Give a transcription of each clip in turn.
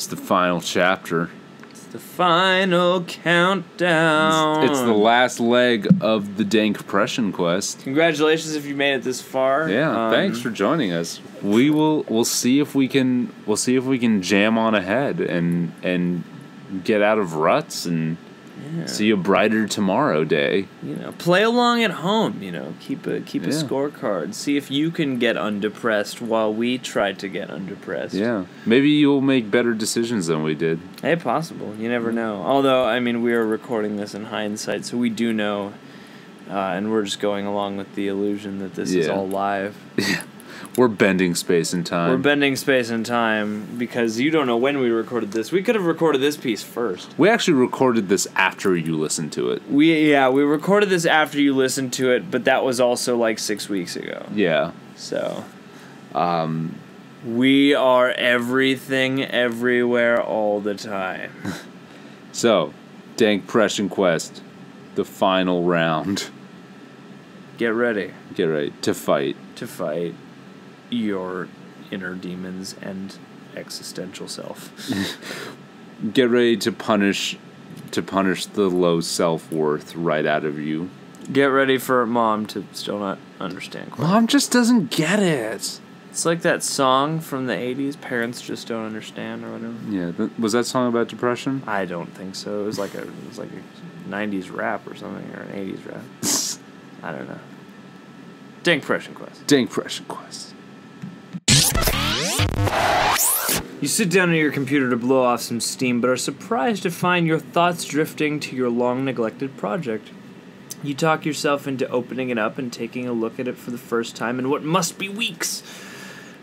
It's the final chapter. The final countdown. It's the last leg of the Dankpression quest. Congratulations if you made it this far. Yeah, thanks for joining us. We'll see if we can jam on ahead and get out of ruts and see a brighter tomorrow day. Play along at home. Keep a scorecard. See if you can get undepressed while we try to get undepressed. Yeah, maybe you'll make better decisions than we did. Hey, possible. You never know. Although, we are recording this in hindsight, so we do know, and we're just going along with the illusion that this is all live. Yeah. We're bending space and time. We're bending space and time because you don't know when we recorded this. We could have recorded this piece first. We actually recorded this after you listened to it. We recorded this after you listened to it, but that was also like 6 weeks ago. Yeah. So, we are everything, everywhere, all the time. So, Dankpression quest, the final round. Get ready. Get ready to fight. To fight your inner demons and existential self. Get ready to punish the low self-worth right out of you. Get ready for Mom to still not understand quite. Mom just doesn't get it. It's like that song from the 80s, Parents Just Don't Understand, or whatever. Yeah, was that song about depression? I don't think so. It was like a 90s rap or something, or an 80s rap. I don't know. Dankpression quest. Dankpression quest. You sit down at your computer to blow off some steam, but are surprised to find your thoughts drifting to your long-neglected project. You talk yourself into opening it up and taking a look at it for the first time in what must be weeks.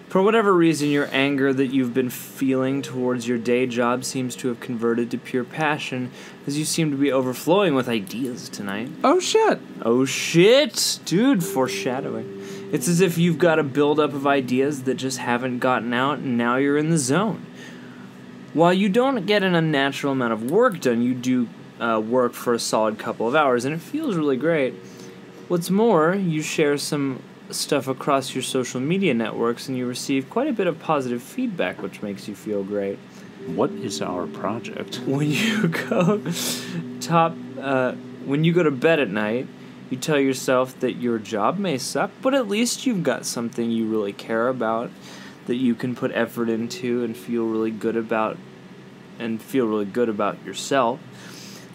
For whatever reason, your anger that you've been feeling towards your day job seems to have converted to pure passion, as you seem to be overflowing with ideas tonight. Oh, shit. Oh, shit. Dude, foreshadowing. It's as if you've got a buildup of ideas that just haven't gotten out, and now you're in the zone. While you don't get an unnatural amount of work done, you do work for a solid couple of hours, and it feels really great. What's more, you share some stuff across your social media networks, and you receive quite a bit of positive feedback, which makes you feel great. What is our project? When you go to bed at night, you tell yourself that your job may suck, but at least you've got something you really care about that you can put effort into and feel really good about yourself.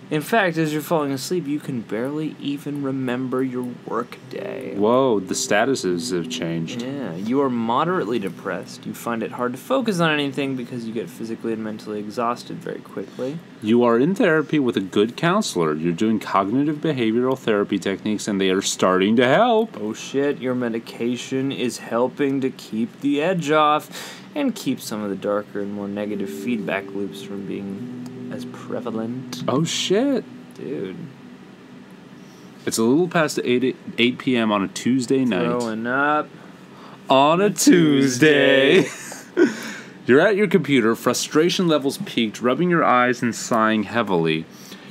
In fact, as you're falling asleep, you can barely even remember your work day. Whoa, the statuses have changed. Yeah, you are moderately depressed. You find it hard to focus on anything because you get physically and mentally exhausted very quickly. You are in therapy with a good counselor. You're doing cognitive behavioral therapy techniques, and they are starting to help. Oh shit, your medication is helping to keep the edge off and keep some of the darker and more negative feedback loops from being as prevalent. Oh shit. Dude. It's a little past 8 p.m. on a Tuesday night. Growing up. On a Tuesday. You're at your computer, frustration levels peaked, rubbing your eyes and sighing heavily.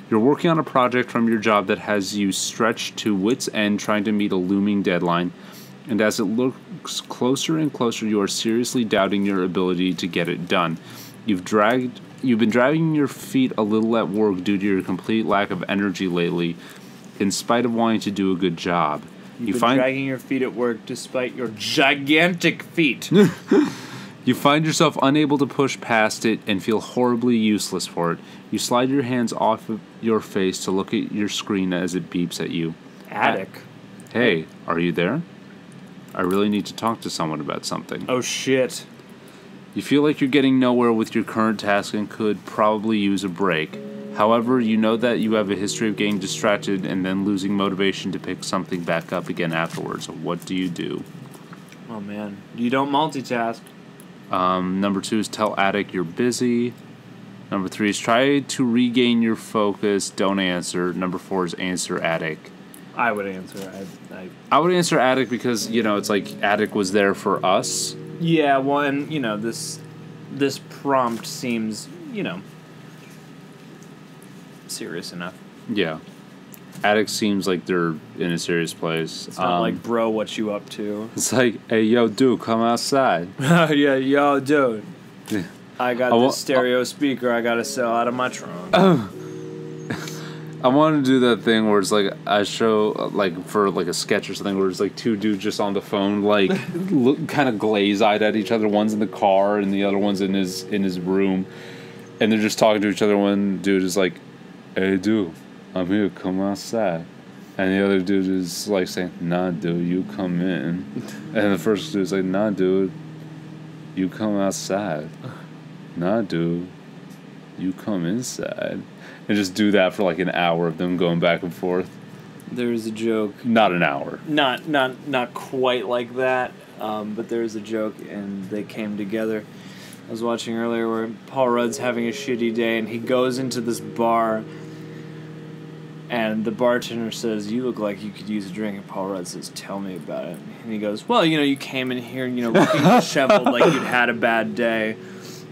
You're working on a project from your job that has you stretched to wit's end trying to meet a looming deadline. And as it looks closer and closer, you are seriously doubting your ability to get it done. You've been dragging your feet a little at work due to your complete lack of energy lately, in spite of wanting to do a good job. You've been dragging your feet at work despite your gigantic feet. You find yourself unable to push past it and feel horribly useless for it. You slide your hands off of your face to look at your screen as it beeps at you. Attic. Hey, are you there? I really need to talk to someone about something. Oh shit. You feel like you're getting nowhere with your current task and could probably use a break. However, you know that you have a history of getting distracted and then losing motivation to pick something back up again afterwards. What do you do? Oh man, you don't multitask. Number 2 is tell Attic you're busy. Number 3 is try to regain your focus. Don't answer. Number 4 is answer Attic. I would answer. I would answer Attic because, it's like Attic was there for us. Yeah, well, and, this prompt seems, serious enough. Yeah. Attic seems like they're in a serious place. It's not like, bro, what you up to? It's like, hey, yo, dude, come outside. Yeah, yo, dude. I got this stereo speaker I gotta sell out of my trunk. I want to do that thing where it's like I show like for like a sketch or something where it's like two dudes just on the phone like look kind of glaze-eyed at each other. One's in the car and the other one's in his room, and they're just talking to each other. One dude is like, "Hey, dude, I'm here. Come outside." And the other dude is like saying, "Nah, dude, you come in." And the first dude's like, "Nah, dude, you come outside." "Nah, dude, you come inside." And just do that for like an hour of them going back and forth. There's a joke. Not an hour. Not quite like that, but there's a joke, and they came together. I was watching earlier where Paul Rudd's having a shitty day, and he goes into this bar, and the bartender says, "You look like you could use a drink." And Paul Rudd says, "Tell me about it." And he goes, "Well, you came in here, looking disheveled like you'd had a bad day."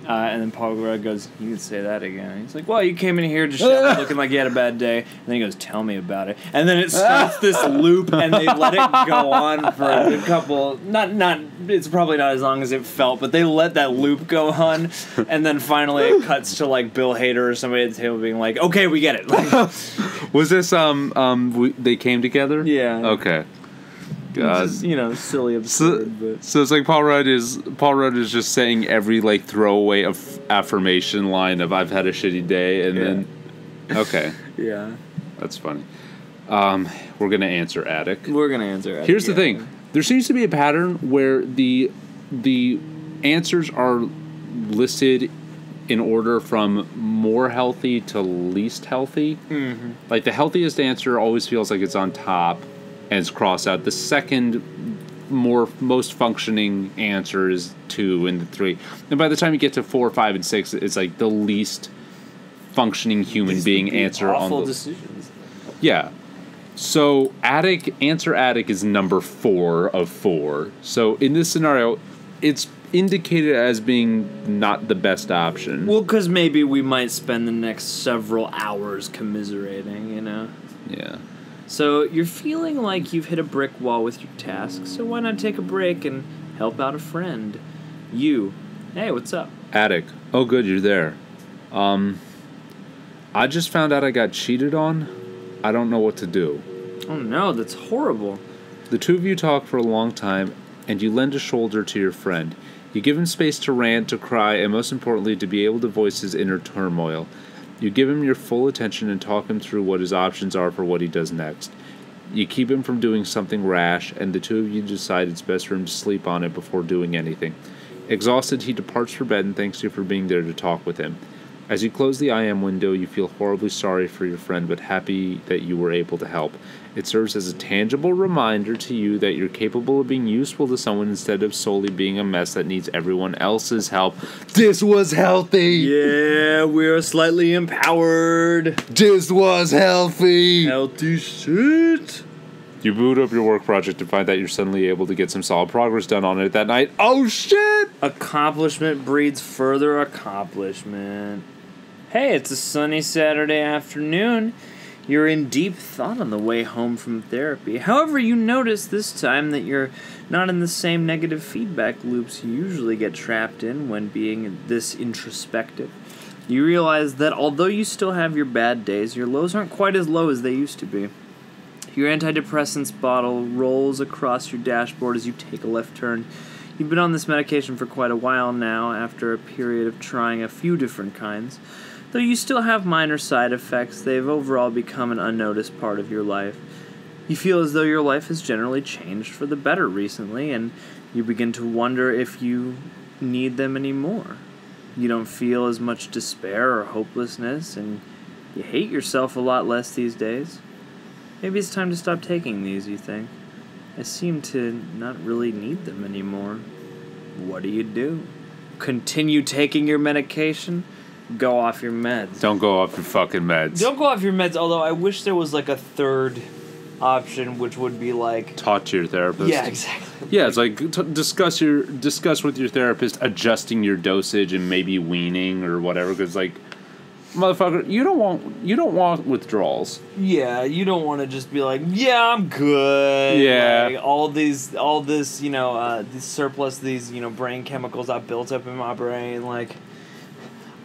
And then Paul Rudd goes, "You can say that again." And he's like, "Well, you came in here disheveled looking like you had a bad day." And then he goes, "Tell me about it." And then it starts this loop, and they let it go on for a couple, it's probably not as long as it felt, but they let that loop go on. And then finally it cuts to like Bill Hader or somebody at the table being like, "Okay, we get it." Like, was this, they came together? Yeah. Okay. God. Just, silly, absurd. So it's like Paul Rudd is just saying every like throwaway of affirmation line of "I've had a shitty day," and then okay, yeah, that's funny. We're gonna answer Attic. Here's the thing: there seems to be a pattern where the answers are listed in order from more healthy to least healthy. Mm-hmm. Like the healthiest answer always feels like it's on top. And it's crossed out. The second most functioning answer is 2 and the 3. And by the time you get to 4, 5, and 6, it's like the least functioning human being answer on the decisions. Yeah. So answer Attic is number 4 of 4. So in this scenario, it's indicated as being not the best option. Well, because maybe we might spend the next several hours commiserating, Yeah. So you're feeling like you've hit a brick wall with your task, so why not take a break and help out a friend? Hey, what's up? Attic. Oh, good, you're there. I just found out I got cheated on. I don't know what to do. Oh no, that's horrible. The two of you talk for a long time, and you lend a shoulder to your friend. You give him space to rant, to cry, and most importantly, to be able to voice his inner turmoil. You give him your full attention and talk him through what his options are for what he does next. You keep him from doing something rash, and the two of you decide it's best for him to sleep on it before doing anything. Exhausted, he departs for bed and thanks you for being there to talk with him. As you close the I am window, you feel horribly sorry for your friend, but happy that you were able to help. It serves as a tangible reminder to you that you're capable of being useful to someone instead of solely being a mess that needs everyone else's help. This was healthy! Yeah, we're slightly empowered. This was healthy! Healthy shit! You boot up your work project and find that you're suddenly able to get some solid progress done on it that night. Oh, shit! Accomplishment breeds further accomplishment. Hey, it's a sunny Saturday afternoon. You're in deep thought on the way home from therapy. However, you notice this time that you're not in the same negative feedback loops you usually get trapped in when being this introspective. You realize that although you still have your bad days, your lows aren't quite as low as they used to be. Your antidepressants bottle rolls across your dashboard as you take a left turn. You've been on this medication for quite a while now, after a period of trying a few different kinds. Though you still have minor side effects, they've overall become an unnoticed part of your life. You feel as though your life has generally changed for the better recently, and you begin to wonder if you need them anymore. You don't feel as much despair or hopelessness, and you hate yourself a lot less these days. Maybe it's time to stop taking these, you think. I seem to not really need them anymore. What do? Continue taking your medication? Go off your meds. Don't go off your fucking meds. Don't go off your meds, although I wish there was like a third option, which would be like... Talk to your therapist. Yeah, exactly. Yeah, it's like discuss with your therapist adjusting your dosage and maybe weaning or whatever, because like, motherfucker, you don't want withdrawals. Yeah, you don't want to just be like, yeah, I'm good. Yeah. Like, all this, this surplus, these, brain chemicals I built up in my brain, like...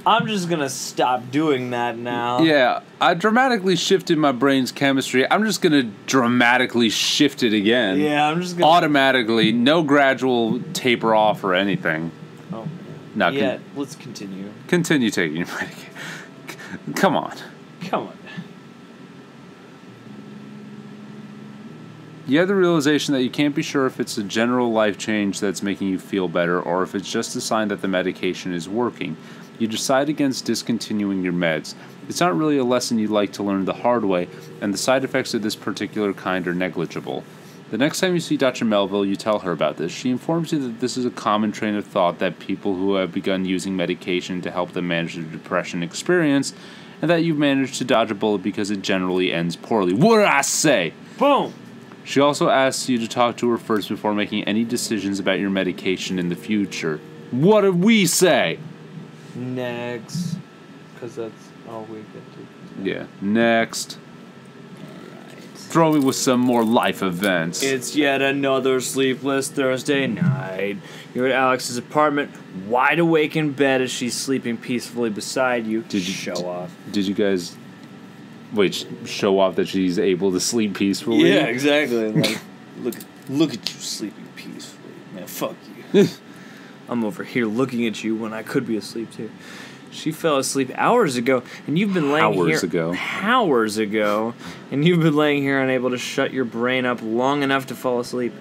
I'm just gonna stop doing that now. Yeah, I dramatically shifted my brain's chemistry. I'm just gonna dramatically shift it again. Yeah, I'm just gonna... Automatically, no gradual taper off or anything. Oh, No, yeah, let's continue. Continue taking your medication. Come on. Come on. You have the realization that you can't be sure if it's a general life change that's making you feel better or if it's just a sign that the medication is working. You decide against discontinuing your meds. It's not really a lesson you'd like to learn the hard way, and the side effects of this particular kind are negligible. The next time you see Dr. Melville, you tell her about this. She informs you that this is a common train of thought that people who have begun using medication to help them manage their depression experience, and that you've managed to dodge a bullet because it generally ends poorly. What did I say? Boom! She also asks you to talk to her first before making any decisions about your medication in the future. What did we say? Next. Because that's all we get to. Yeah, next. Throw me with some more life events. It's yet another sleepless Thursday night. You're at Alex's apartment, wide awake in bed as she's sleeping peacefully beside you. Off? Did you guys... Wait, show off that she's able to sleep peacefully? Yeah, exactly. Like, look at you sleeping peacefully. Man, fuck you. I'm over here looking at you when I could be asleep too. She fell asleep hours ago, and you've been laying here... Hours ago. And you've been laying here unable to shut your brain up long enough to fall asleep.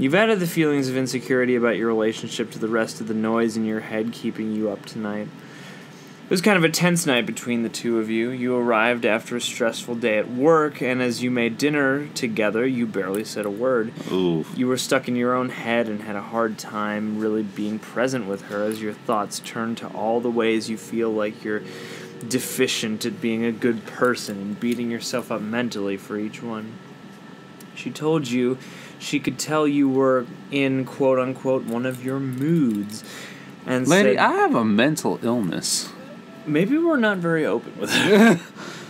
You've added the feelings of insecurity about your relationship to the rest of the noise in your head keeping you up tonight. It was kind of a tense night between the two of you. You arrived after a stressful day at work, and as you made dinner together, you barely said a word. Oof. You were stuck in your own head and had a hard time really being present with her as your thoughts turned to all the ways you feel like you're deficient at being a good person and beating yourself up mentally for each one. She told you she could tell you were in, quote-unquote, one of your moods. And Lady, said, I have a mental illness. Maybe we're not very open with her.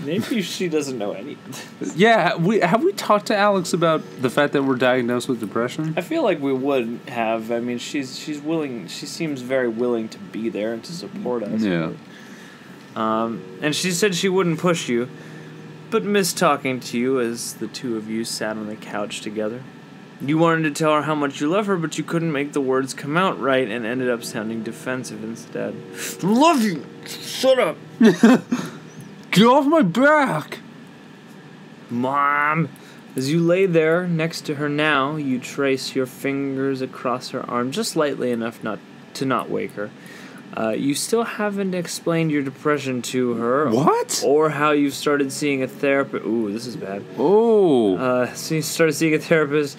Maybe she doesn't know anything. Yeah, have we talked to Alex about the fact that we're diagnosed with depression? I feel like we would have. I mean, she's willing. She seems very willing to be there and to support us. Yeah. And she said she wouldn't push you, but missed talking to you as the two of you sat on the couch together. You wanted to tell her how much you love her, but you couldn't make the words come out right and ended up sounding defensive instead. Love you! Shut up! Get off my back! Mom! As you lay there next to her now, you trace your fingers across her arm just lightly enough not to wake her. You still haven't explained your depression to her. What? Or how you've started seeing a therapist. Ooh, this is bad. Oh. So you started seeing a therapist,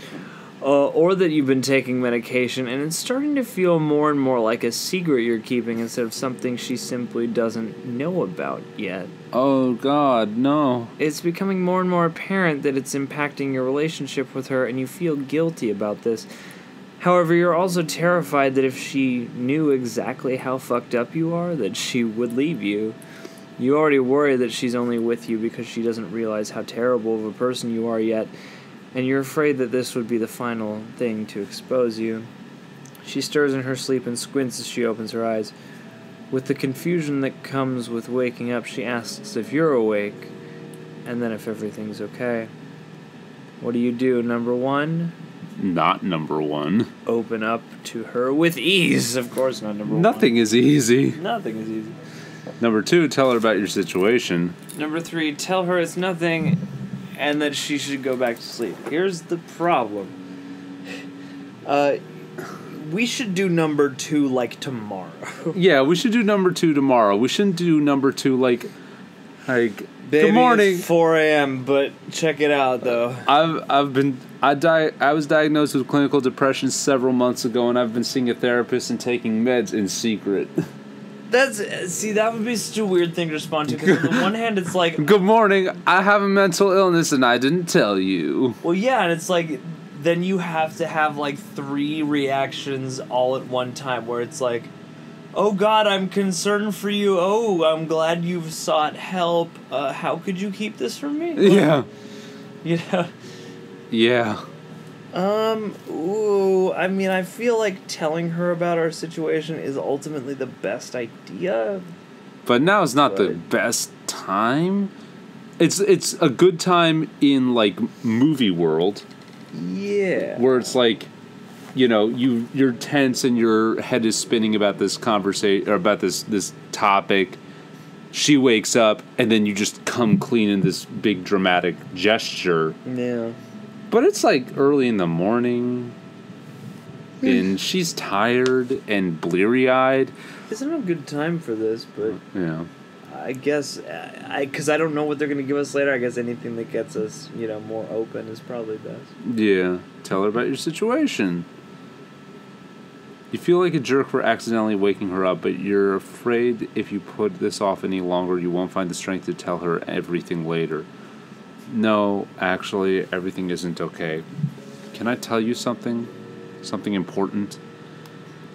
or that you've been taking medication, and it's starting to feel more and more like a secret you're keeping instead of something she simply doesn't know about yet. Oh, God, no. It's becoming more and more apparent that it's impacting your relationship with her, and you feel guilty about this. However, you're also terrified that if she knew exactly how fucked up you are, that she would leave you. You already worry that she's only with you because she doesn't realize how terrible of a person you are yet, and you're afraid that this would be the final thing to expose you. She stirs in her sleep and squints as she opens her eyes. With the confusion that comes with waking up, she asks if you're awake, and then if everything's okay. What do you do? Number one? Not number one. Open up to her with ease. Of course not number one. Nothing is easy. Nothing is easy. Number two, tell her about your situation. Number three, tell her it's nothing and that she should go back to sleep. Here's the problem. We should do number two, like, tomorrow. Yeah, we should do number two tomorrow. We shouldn't do number two, like Baby, good morning. It's 4 a.m., but check it out, though. I was diagnosed with clinical depression several months ago, and I've been seeing a therapist and taking meds in secret. That would be such a weird thing to respond to, because on the one hand, it's like... Good morning, I have a mental illness, and I didn't tell you. Well, yeah, and it's like... Then you have to have, like, 3 reactions all at one time, where it's like... Oh, God, I'm concerned for you. Oh, I'm glad you've sought help. How could you keep this from me? Yeah. You know? Yeah. Ooh, I mean, I feel like telling her about our situation is ultimately the best idea, But now is not the Right. best time. It's a good time in like movie world Yeah. where it's like, you know, you're tense and your head is spinning about this conversation or about this topic. She wakes up and then you just come clean in this big dramatic gesture. Yeah. But it's like early in the morning and she's tired and bleary-eyed. Isn't a good time for this, but Yeah. I guess because I don't know what they're gonna give us later. I guess anything that gets us, more open is probably best. Yeah. Tell her about your situation. You feel like a jerk for accidentally waking her up, but you're afraid if you put this off any longer, you won't find the strength to tell her everything later. No, actually, everything isn't okay. Can I tell you something? Something important?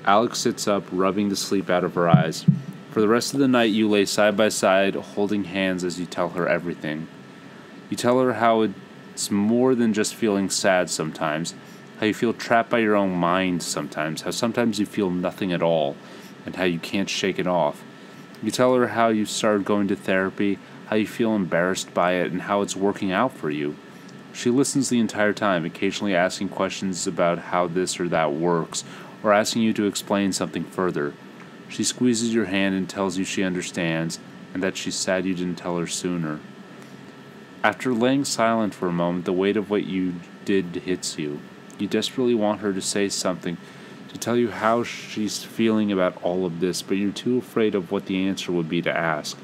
Alex sits up, rubbing the sleep out of her eyes. For the rest of the night, you lay side by side, holding hands as you tell her everything. You tell her how it's more than just feeling sad sometimes, how you feel trapped by your own mind sometimes, how sometimes you feel nothing at all, and how you can't shake it off. You tell her how you started going to therapy, how you feel embarrassed by it, and how it's working out for you. She listens the entire time, occasionally asking questions about how this or that works, or asking you to explain something further. She squeezes your hand and tells you she understands, and that she's sad you didn't tell her sooner. After laying silent for a moment, the weight of what you did hits you. You desperately want her to say something, to tell you how she's feeling about all of this, but you're too afraid of what the answer would be to ask.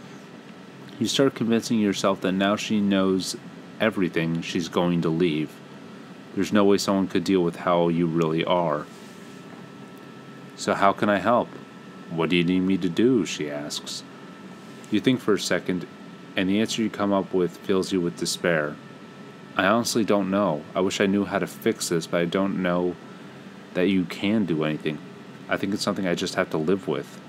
You start convincing yourself that now she knows everything, she's going to leave. There's no way someone could deal with how you really are. So how can I help? What do you need me to do? She asks. You think for a second, and the answer you come up with fills you with despair. I honestly don't know. I wish I knew how to fix this, but I don't know that you can do anything. I think it's something I just have to live with.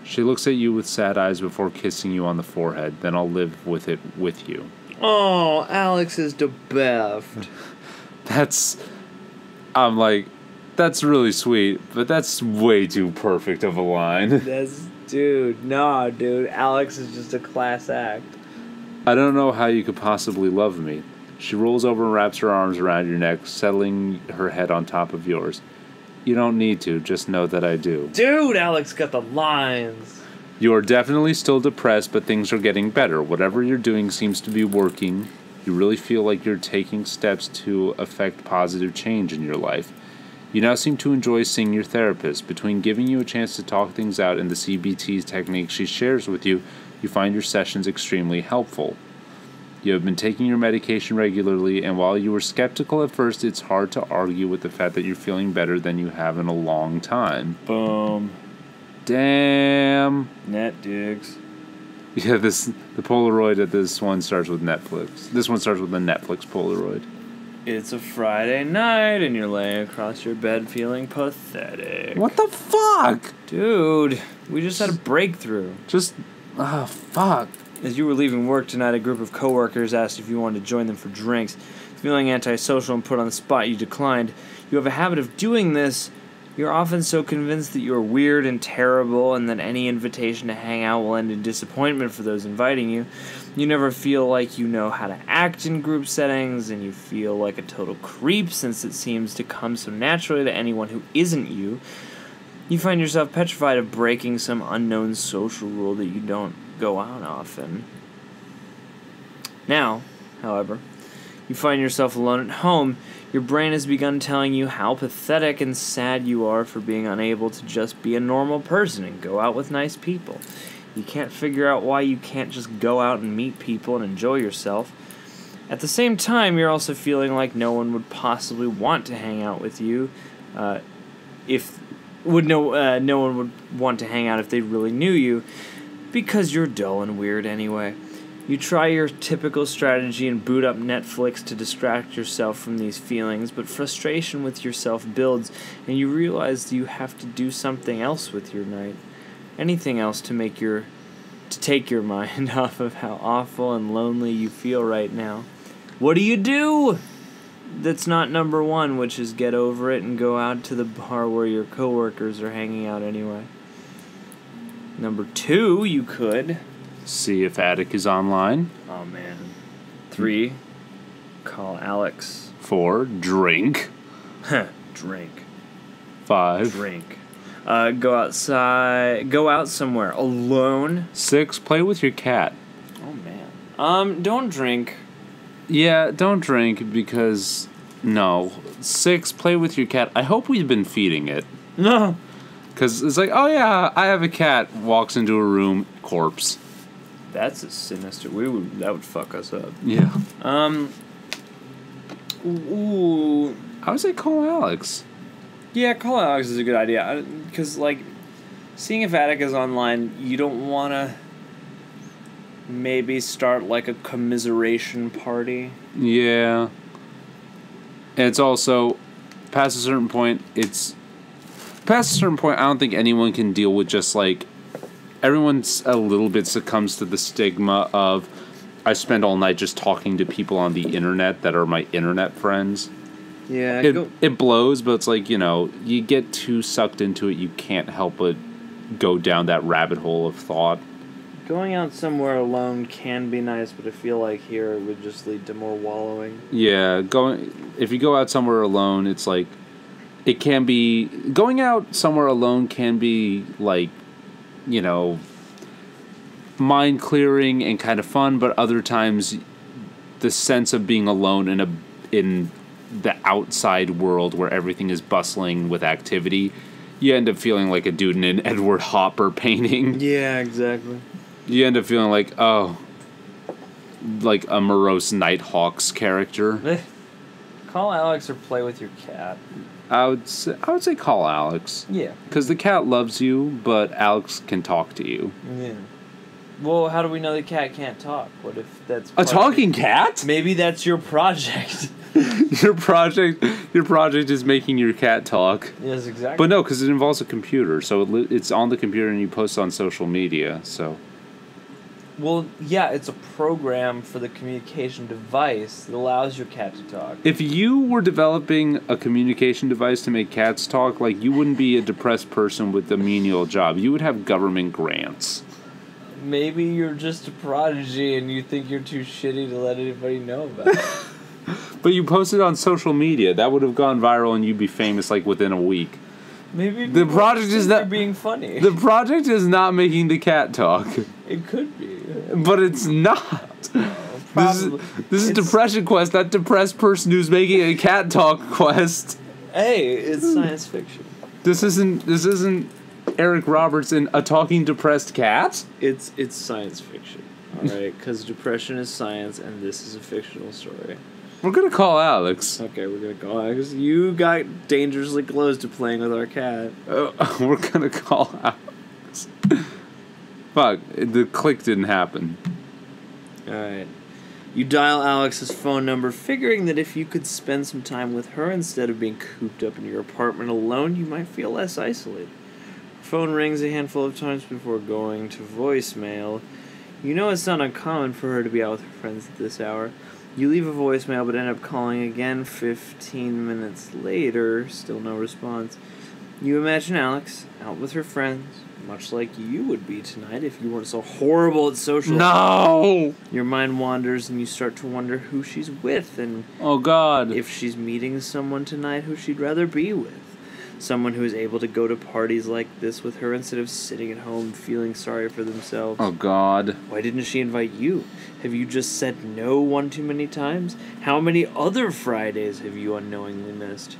She looks at you with sad eyes before kissing you on the forehead. Then I'll live with it with you. Oh, Alex is the best. I'm like, that's really sweet, but that's way too perfect of a line. Dude, Alex is just a class act. I don't know how you could possibly love me. She rolls over and wraps her arms around your neck, settling her head on top of yours. You don't need to, just know that I do. Dude, Alex got the lines. You are definitely still depressed, but things are getting better. Whatever you're doing seems to be working. You really feel like you're taking steps to affect positive change in your life. You now seem to enjoy seeing your therapist. Between giving you a chance to talk things out and the CBT techniques she shares with you, you find your sessions extremely helpful. You have been taking your medication regularly, and while you were skeptical at first, it's hard to argue with the fact that you're feeling better than you have in a long time. Boom. Damn. Net digs. Yeah, the Polaroid at this one starts with Netflix. This one starts with a Netflix Polaroid. It's a Friday night, and you're laying across your bed feeling pathetic. What the fuck? Dude, we just had a breakthrough. Fuck. As you were leaving work tonight, a group of coworkers asked if you wanted to join them for drinks. Feeling antisocial and put on the spot, you declined. You have a habit of doing this. You're often so convinced that you're weird and terrible and that any invitation to hang out will end in disappointment for those inviting you. You never feel like you know how to act in group settings, and you feel like a total creep since it seems to come so naturally to anyone who isn't you. You find yourself petrified of breaking some unknown social rule that you don't go out often. Now, however, you find yourself alone at home. Your brain has begun telling you how pathetic and sad you are for being unable to just be a normal person and go out with nice people. You can't figure out why you can't just go out and meet people and enjoy yourself. At the same time, you're also feeling like no one would possibly want to hang out with you no one would want to hang out if they really knew you, because you're dull and weird anyway. You try your typical strategy and boot up Netflix to distract yourself from these feelings, but frustration with yourself builds, and you realize you have to do something else with your night. Anything else to take your mind off of how awful and lonely you feel right now. What do you do? That's not number one, which is get over it and go out to the bar where your coworkers are hanging out anyway. Number 2, you could. See if Attic is online. Oh, man. 3, call Alex. 4, drink. Drink. 5. Drink. Go outside. Go out somewhere alone. 6, play with your cat. Oh, man. Don't drink. Yeah, don't drink because... No. 6, play with your cat. I hope we've been feeding it. No. Because it's like, oh yeah, I have a cat. Walks into a room, corpse. That's a sinister. That would fuck us up. Yeah. Ooh. I would say call Alex. Yeah, call Alex is a good idea. Because, like, seeing if Attic is online, you don't want to maybe start, like, a commiseration party. Yeah. And it's also, past a certain point, I don't think anyone can deal with just, like, everyone's a little bit succumbs to the stigma of, I spend all night just talking to people on the internet that are my internet friends. Yeah. It blows, but it's like, you get too sucked into it, you can't help but go down that rabbit hole of thought. Going out somewhere alone can be nice, but I feel like here it would just lead to more wallowing. Yeah, if you go out somewhere alone, it's like, it can be, going out somewhere alone can be like, mind clearing and kind of fun, but other times the sense of being alone in the outside world where everything is bustling with activity, you end up feeling like a dude in an Edward Hopper painting. Yeah, exactly. You end up feeling like, like a morose Nighthawks character. Call Alex or play with your cat. I would say call Alex. Yeah. Because the cat loves you, but Alex can talk to you. Yeah. Well, how do we know the cat can't talk? What if that's a talking cat? Maybe that's your project. Your project is making your cat talk. Yes, exactly. But no, because it involves a computer, so it's on the computer and you post on social media. So. Well, yeah, it's a program for the communication device that allows your cat to talk. If you were developing a communication device to make cats talk, like, you wouldn't be a depressed person with a menial job. You would have government grants. Maybe you're just a prodigy and you think you're too shitty to let anybody know about it. But you posted on social media. That would have gone viral and you'd be famous, like, within a week. Maybe the project is not being funny. The project is not making the cat talk. It could be, but it's not. This is Depression Quest, that depressed person who's making a cat talk quest. Hey, it's science fiction. This isn't Eric Roberts in A Talking Depressed Cat. It's science fiction, all right? Because depression is science, and this is a fictional story. We're gonna call Alex. Okay, we're gonna call Alex. You got dangerously close to playing with our cat. We're gonna call Alex. Fuck, the click didn't happen. Alright. You dial Alex's phone number, figuring that if you could spend some time with her instead of being cooped up in your apartment alone, you might feel less isolated. Phone rings a handful of times before going to voicemail. You know it's not uncommon for her to be out with her friends at this hour. You leave a voicemail but end up calling again 15 minutes later. Still no response. You imagine Alex out with her friends, much like you would be tonight if you weren't so horrible at social. No! Your mind wanders and you start to wonder who she's with and... Oh, God. If she's meeting someone tonight who she'd rather be with. Someone who is able to go to parties like this with her instead of sitting at home feeling sorry for themselves. Oh, God. Why didn't she invite you? Have you just said no one too many times? How many other Fridays have you unknowingly missed?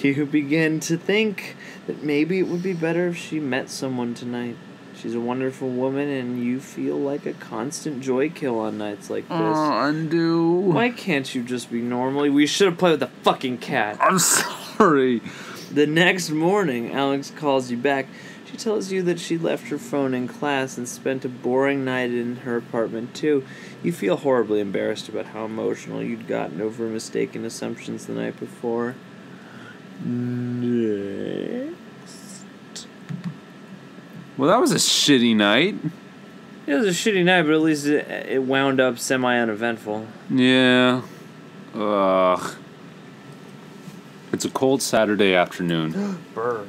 You begin to think that maybe it would be better if she met someone tonight. She's a wonderful woman, and you feel like a constant joy kill on nights like this. Undo. Why can't you just be normal? We should have played with the fucking cat. I'm sorry. The next morning, Alex calls you back. She tells you that she left her phone in class and spent a boring night in her apartment, too. You feel horribly embarrassed about how emotional you'd gotten over mistaken assumptions the night before. Next. Well, that was a shitty night. It was a shitty night, but at least it wound up semi-uneventful. Yeah. Ugh. It's a cold Saturday afternoon. Brr.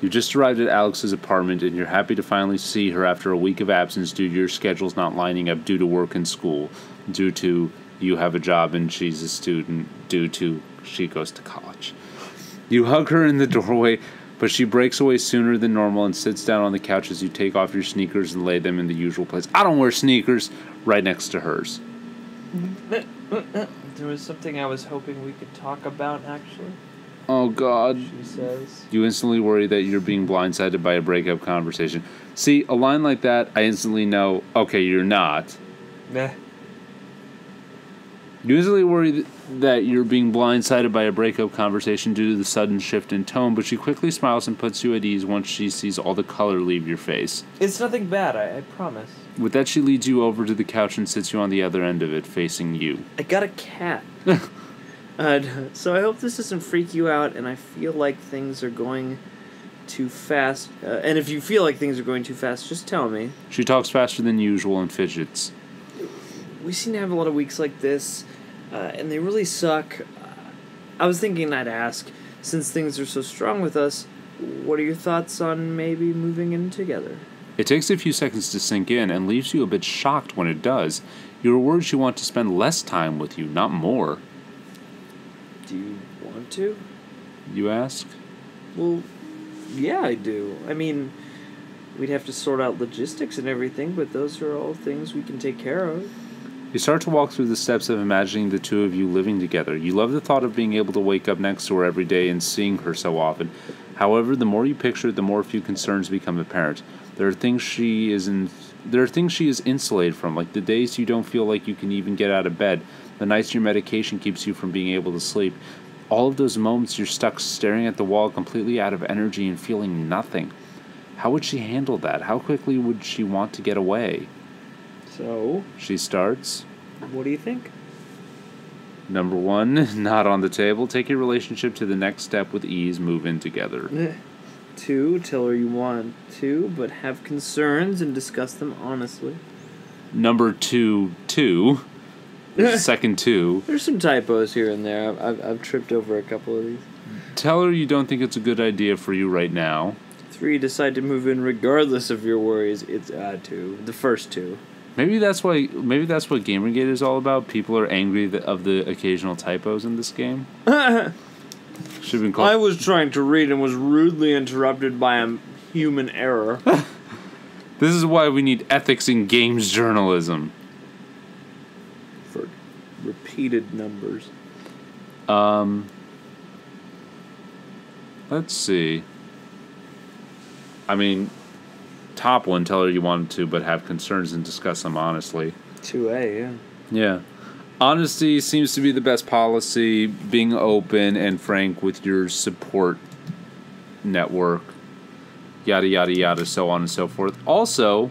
You just arrived at Alex's apartment, and you're happy to finally see her after a week of absence due to your schedules not lining up due to work and school, due to you have a job and she's a student, due to she goes to college. You hug her in the doorway, but she breaks away sooner than normal and sits down on the couch as you take off your sneakers and lay them in the usual place. I don't wear sneakers, right next to hers. There was something I was hoping we could talk about, actually. Oh, God. She says. You instantly worry that you're being blindsided by a breakup conversation. See, a line like that, I instantly know, okay, you're not. Meh. You instantly worry that you're being blindsided by a breakup conversation due to the sudden shift in tone, but she quickly smiles and puts you at ease once she sees all the color leave your face. It's nothing bad, I promise. With that, she leads you over to the couch and sits you on the other end of it, facing you. I got a cat. So I hope this doesn't freak you out, and I feel like things are going too fast. And if you feel like things are going too fast, just tell me. She talks faster than usual and fidgets. We seem to have a lot of weeks like this, and they really suck. I was thinking I'd ask, since things are so strong with us, what are your thoughts on maybe moving in together? It takes a few seconds to sink in and leaves you a bit shocked when it does. You are worried she wants to spend less time with you, not more. Do you want to? You ask? Well, yeah, I do. I mean, we'd have to sort out logistics and everything, but those are all things we can take care of. You start to walk through the steps of imagining the two of you living together. You love the thought of being able to wake up next to her every day and seeing her so often. However, the more you picture it, the more a few concerns become apparent. There are things she is insulated from, like the days you don't feel like you can even get out of bed, the nights your medication keeps you from being able to sleep. All of those moments you're stuck staring at the wall, completely out of energy and feeling nothing. How would she handle that? How quickly would she want to get away? So? She starts. What do you think? Number 1, not on the table. Take your relationship to the next step with ease. Move in together. 2, tell her you want to, but have concerns and discuss them honestly. Number 2. There's a second 2. There's some typos here and there. I've tripped over a couple of these. Tell her you don't think it's a good idea for you right now. 3, decide to move in regardless of your worries. It's 2. The first 2. Maybe that's what Gamergate is all about. People are angry of the occasional typos in this game. Should have been called. I was trying to read and was rudely interrupted by a human error. This is why we need ethics in games journalism. For repeated numbers. Let's see. I mean, top 1, tell her you wanted to, but have concerns and discuss them honestly. 2A, yeah. Yeah. Honesty seems to be the best policy, being open and frank with your support network, yada, yada, yada, so on and so forth. Also,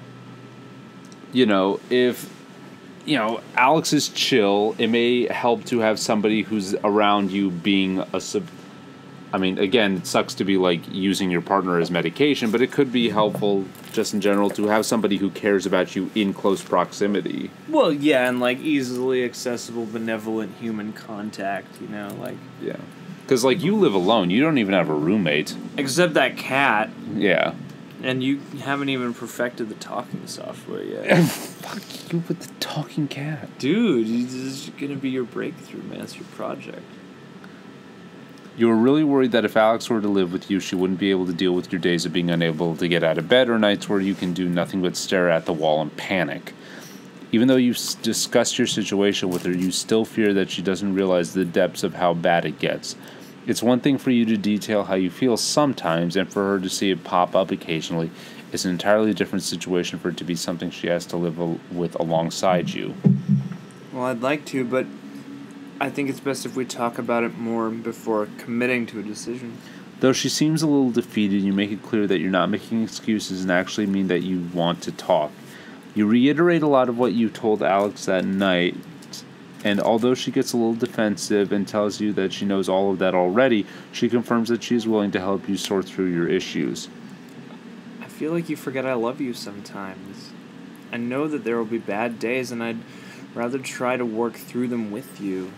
if, Alex is chill, it may help to have somebody who's around you being again, it sucks to be like using your partner as medication, but it could be helpful just in general to have somebody who cares about you in close proximity. Well, yeah, and like easily accessible, benevolent human contact, Yeah. Because, you live alone. You don't even have a roommate. Except that cat. Yeah. And you haven't even perfected the talking software yet. Fuck you with the talking cat. Dude, this is going to be your breakthrough master project. You were really worried that if Alex were to live with you, she wouldn't be able to deal with your days of being unable to get out of bed or nights where you can do nothing but stare at the wall and panic. Even though you've discussed your situation with her, you still fear that she doesn't realize the depths of how bad it gets. It's one thing for you to detail how you feel sometimes, and for her to see it pop up occasionally. It's an entirely different situation for it to be something she has to live with alongside you. Well, I'd like to, but I think it's best if we talk about it more before committing to a decision. Though she seems a little defeated, you make it clear that you're not making excuses and actually mean that you want to talk. You reiterate a lot of what you told Alex that night, and although she gets a little defensive and tells you that she knows all of that already, she confirms that she is willing to help you sort through your issues. I feel like you forget I love you sometimes. I know that there will be bad days, and I'd rather try to work through them with you.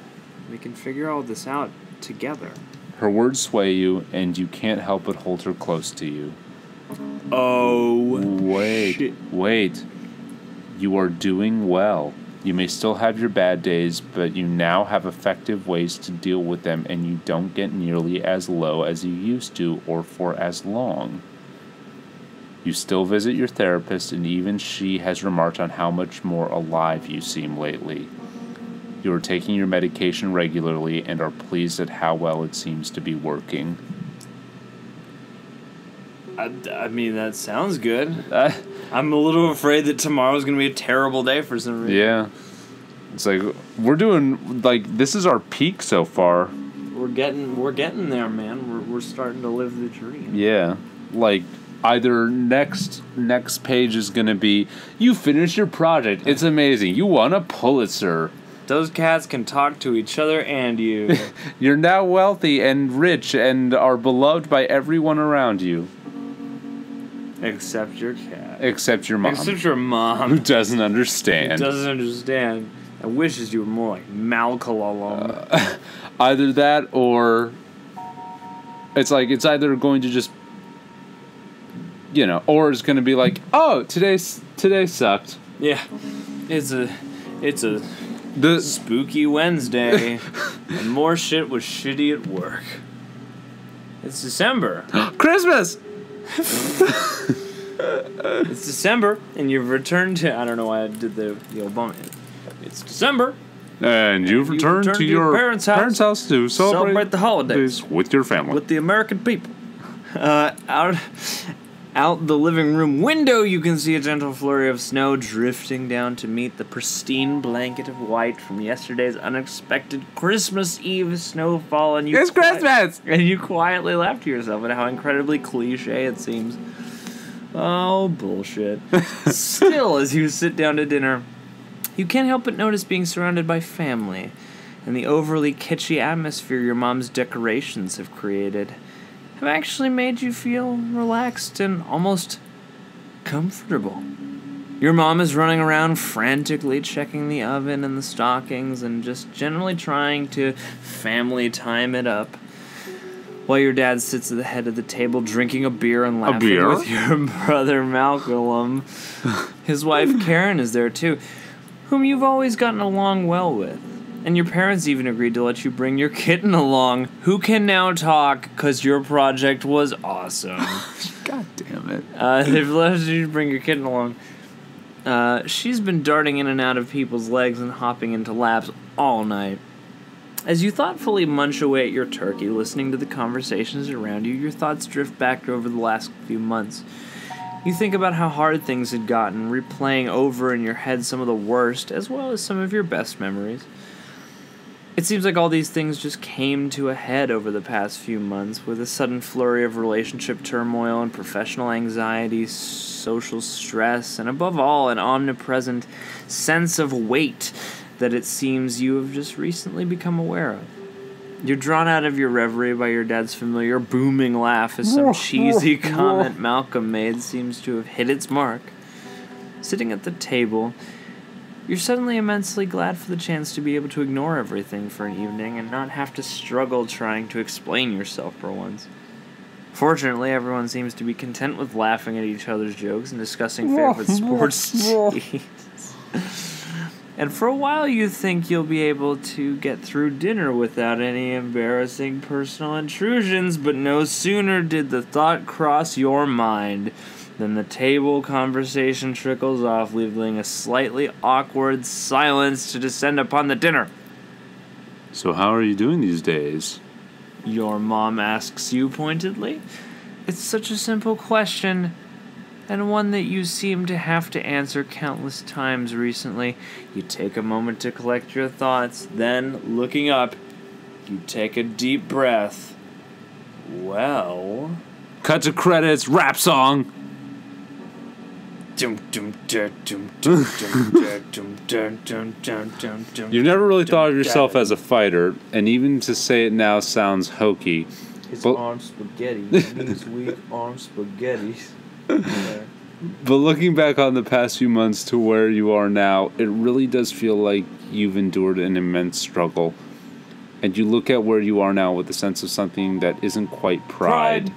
We can figure all this out together. Her words sway you, and you can't help but hold her close to you. Oh, shit. Wait. You are doing well. You may still have your bad days, but you now have effective ways to deal with them, and you don't get nearly as low as you used to or for as long. You still visit your therapist, and even she has remarked on how much more alive you seem lately. You are taking your medication regularly and are pleased at how well it seems to be working. I mean, that sounds good. I'm a little afraid that tomorrow's going to be a terrible day for some reason. Yeah. It's like, we're doing, like, this is our peak so far. We're getting there, man. We're starting to live the dream. Yeah. Like, either next page is going to be, you finished your project. It's amazing. You won a Pulitzer. Those cats can talk to each other and you. You're now wealthy and rich and are beloved by everyone around you. Except your cat. Except your mom. Except your mom. Who doesn't understand. Who doesn't understand. And wishes you were more like Malcolm. Either that or it's like, it's either going to just, you know, or it's going to be like, oh, today sucked. Yeah. It's a spooky Wednesday. And more shit was shitty at work. It's December. Christmas! It's December, and you've returned to... I don't know why I did the Obama... It's December. And you've returned to your parents' house to celebrate the holidays with your family. With the American people. Out the living room window, you can see a gentle flurry of snow drifting down to meet the pristine blanket of white from yesterday's unexpected Christmas Eve snowfall. And it's Christmas! And you quietly laugh to yourself at how incredibly cliche it seems. Oh, bullshit. Still, as you sit down to dinner, you can't help but notice being surrounded by family and the overly kitschy atmosphere your mom's decorations have created have actually made you feel relaxed and almost comfortable. Your mom is running around frantically checking the oven and the stockings and just generally trying to family time it up, while your dad sits at the head of the table drinking a beer and laughing with your brother Malcolm. His wife Karen is there too, whom you've always gotten along well with. And your parents even agreed to let you bring your kitten along, who can now talk because your project was awesome. God damn it. They've let you bring your kitten along. She's been darting in and out of people's legs and hopping into laps all night. As you thoughtfully munch away at your turkey, listening to the conversations around you, your thoughts drift back over the last few months. You think about how hard things had gotten, replaying over in your head some of the worst, as well as some of your best memories. It seems like all these things just came to a head over the past few months, with a sudden flurry of relationship turmoil and professional anxiety, social stress, and above all, an omnipresent sense of weight that it seems you have just recently become aware of. You're drawn out of your reverie by your dad's familiar booming laugh as some cheesy comment Malcolm made seems to have hit its mark. Sitting at the table, you're suddenly immensely glad for the chance to be able to ignore everything for an evening and not have to struggle trying to explain yourself for once. Fortunately, everyone seems to be content with laughing at each other's jokes and discussing favorite sports teams. And for a while you think you'll be able to get through dinner without any embarrassing personal intrusions, but no sooner did the thought cross your mind than the table conversation trickles off, leaving a slightly awkward silence to descend upon the dinner. So how are you doing these days? Your mom asks you pointedly. It's such a simple question, and one that you seem to have to answer countless times recently. You take a moment to collect your thoughts, then, looking up, you take a deep breath. Well... Cut to credits, rap song! You never really thought of yourself as a fighter, and even to say it now sounds hokey. His arm spaghetti. Knees weak, arm spaghetti. But looking back on the past few months to where you are now, it really does feel like you've endured an immense struggle. And you look at where you are now with a sense of something that isn't quite pride.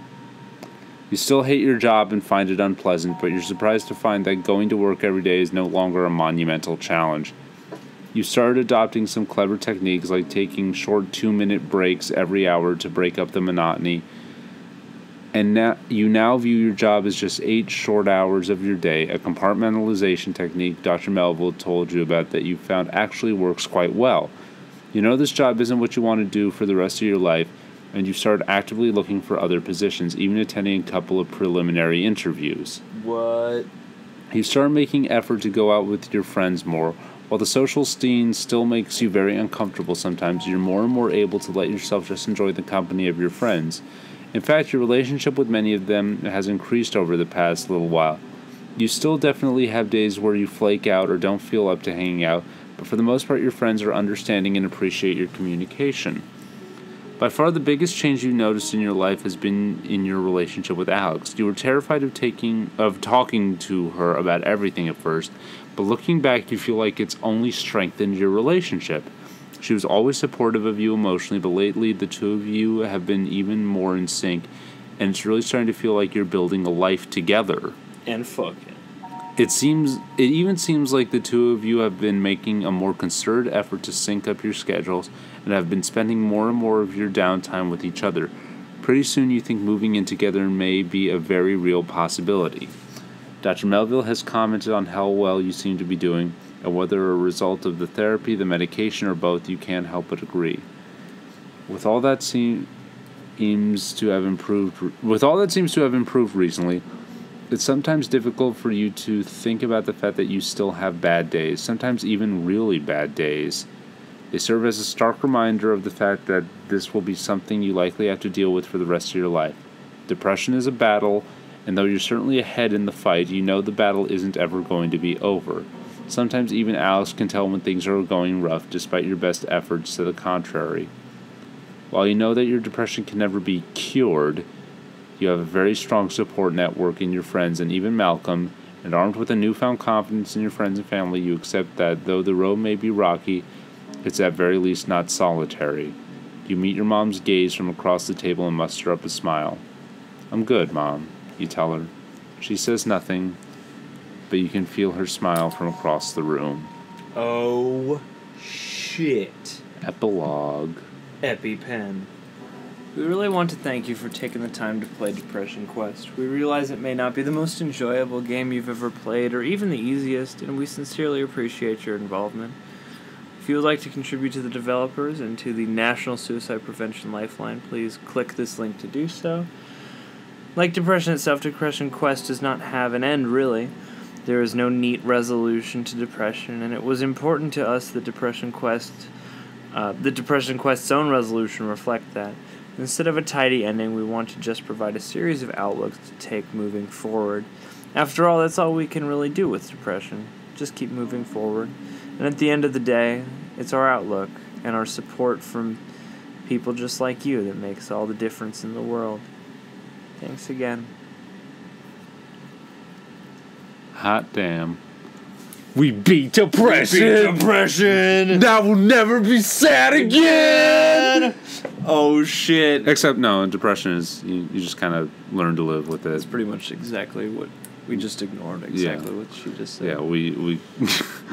You still hate your job and find it unpleasant, but you're surprised to find that going to work every day is no longer a monumental challenge. You started adopting some clever techniques like taking short 2-minute breaks every hour to break up the monotony. And now you view your job as just 8 short hours of your day, a compartmentalization technique Dr. Melville told you about that you found actually works quite well. You know this job isn't what you want to do for the rest of your life, and you start actively looking for other positions, even attending a couple of preliminary interviews. What? You start making effort to go out with your friends more. While the social scene still makes you very uncomfortable sometimes, you're more and more able to let yourself just enjoy the company of your friends. In fact, your relationship with many of them has increased over the past little while. You still definitely have days where you flake out or don't feel up to hanging out, but for the most part your friends are understanding and appreciate your communication. By far the biggest change you've noticed in your life has been in your relationship with Alex. You were terrified of talking to her about everything at first, but looking back you feel like it's only strengthened your relationship. She was always supportive of you emotionally, but lately the two of you have been even more in sync, and it's really starting to feel like you're building a life together. And fucking. It even seems like the two of you have been making a more concerted effort to sync up your schedules and have been spending more and more of your downtime with each other. Pretty soon you think moving in together may be a very real possibility. Dr. Melville has commented on how well you seem to be doing, and whether a result of the therapy, the medication, or both, you can't help but agree. With all that seems to have improved recently, it's sometimes difficult for you to think about the fact that you still have bad days, sometimes even really bad days. They serve as a stark reminder of the fact that this will be something you likely have to deal with for the rest of your life. Depression is a battle, and though you're certainly ahead in the fight, you know the battle isn't ever going to be over. Sometimes even Alex can tell when things are going rough, despite your best efforts to the contrary. While you know that your depression can never be cured, you have a very strong support network in your friends and even Malcolm, and armed with a newfound confidence in your friends and family, you accept that though the road may be rocky, it's at very least not solitary. You meet your mom's gaze from across the table and muster up a smile. "I'm good, Mom," you tell her. She says nothing, but you can feel her smile from across the room. Oh, shit. Epilogue. EpiPen. We really want to thank you for taking the time to play Depression Quest. We realize it may not be the most enjoyable game you've ever played, or even the easiest, and we sincerely appreciate your involvement. If you would like to contribute to the developers and to the National Suicide Prevention Lifeline, please click this link to do so. Like depression itself, Depression Quest does not have an end, really. There is no neat resolution to depression, and it was important to us that Depression Quest's own resolution reflect that. Instead of a tidy ending, we want to just provide a series of outlooks to take moving forward. After all, that's all we can really do with depression. Just keep moving forward. And at the end of the day, it's our outlook and our support from people just like you that makes all the difference in the world. Thanks again. Hot damn. We beat depression! Now we'll never be sad again! Oh shit. Except, no, depression is, you just kind of learn to live with it. That's pretty much exactly what we just ignored. Exactly what she just said. Yeah, we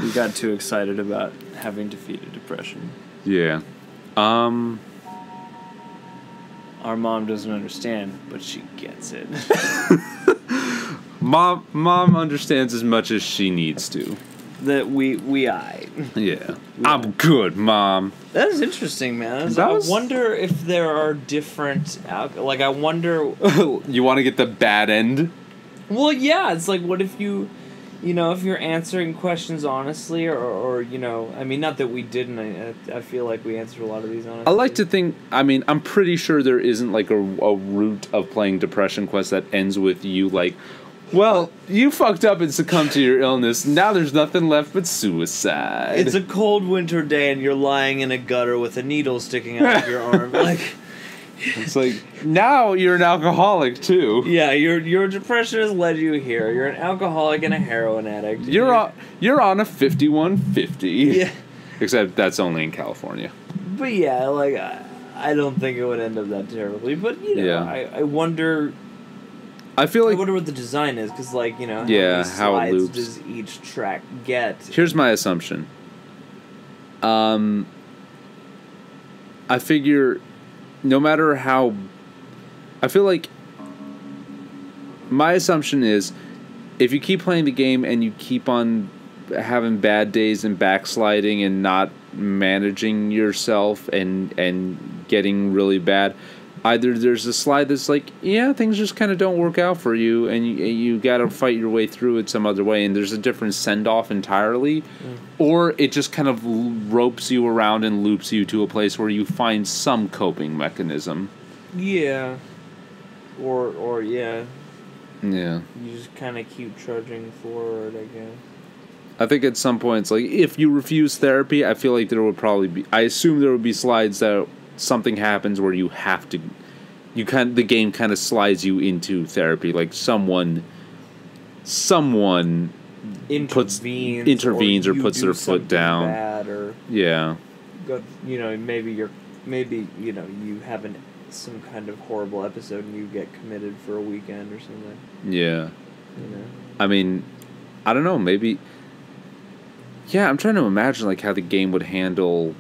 We got too excited about having defeated depression. Yeah. Our mom doesn't understand, but she gets it. Mom understands as much as she needs to. That we eyed. Yeah. I'm good, Mom. That is interesting, man. I wonder if there are different... Like, I wonder... You want to get the bad end? Well, yeah. It's like, what if you know, if you're answering questions honestly, or you know... I mean, not that we didn't. I feel like we answered a lot of these honestly. I like to think... I mean, I'm pretty sure there isn't, like, a route of playing Depression Quest that ends with you, like... Well, you fucked up and succumbed to your illness. Now there's nothing left but suicide. It's a cold winter day and you're lying in a gutter with a needle sticking out of your arm. Like, it's like, now you're an alcoholic too. Yeah, your depression has led you here. You're an alcoholic and a heroin addict. You're on a 5150. Yeah. Except that's only in California. But yeah, like I don't think it would end up that terribly. But you know, I wonder. I feel like I wonder what the design is, because like you know, how yeah, many how it slides loops. does each track get? Here's my assumption. I figure, no matter how, I feel like my assumption is, if you keep playing the game and you keep on having bad days and backsliding and not managing yourself and getting really bad, either there's a slide that's like, yeah, things just kind of don't work out for you, and you got to fight your way through it some other way, and there's a different send-off entirely, or it just kind of ropes you around and loops you to a place where you find some coping mechanism. Yeah. Or yeah. Yeah. You just kind of keep trudging forward, I guess. I think at some points, like, if you refuse therapy, I feel like there would probably be, I assume there would be slides that something happens where you have to, the game kind of slides you into therapy, like someone intervenes or puts their foot down, bad or yeah, you know, maybe you have some kind of horrible episode and you get committed for a weekend or something. Yeah, you know, I mean, I don't know, maybe. Yeah, I'm trying to imagine like how the game would handle,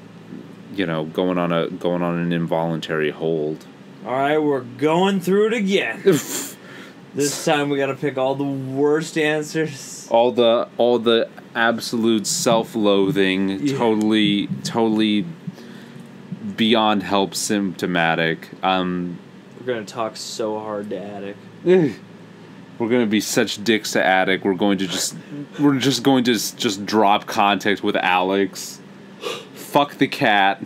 you know, going on an involuntary hold. All right, we're going through it again. This time we got to pick all the worst answers. All the absolute self-loathing, totally beyond help symptomatic. We're gonna talk so hard to Attic. We're gonna be such dicks to Attic. We're just going to drop contact with Alex. Fuck the cat.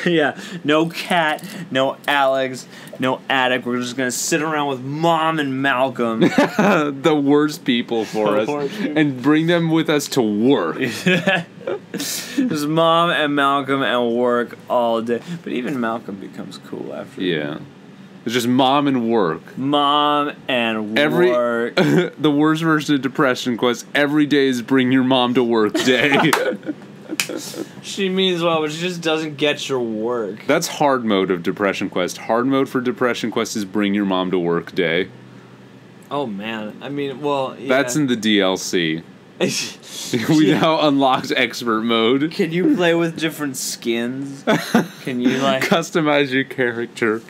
Yeah, no cat, no Alex, no Attic. We're just gonna sit around with Mom and Malcolm, the worst people for us, and bring them with us to work. Just Mom and Malcolm and work all day. But even Malcolm becomes cool after. Yeah. It's just Mom and work. Mom and work. The worst version of Depression Quest, every day is bring your mom to work day. She means well, but she just doesn't get your work. That's hard mode of Depression Quest. Hard mode for Depression Quest is bring your mom to work day. Oh man, I mean, well, yeah. That's in the DLC. We now unlocked expert mode. Can you play with different skins? Can you like customize your character?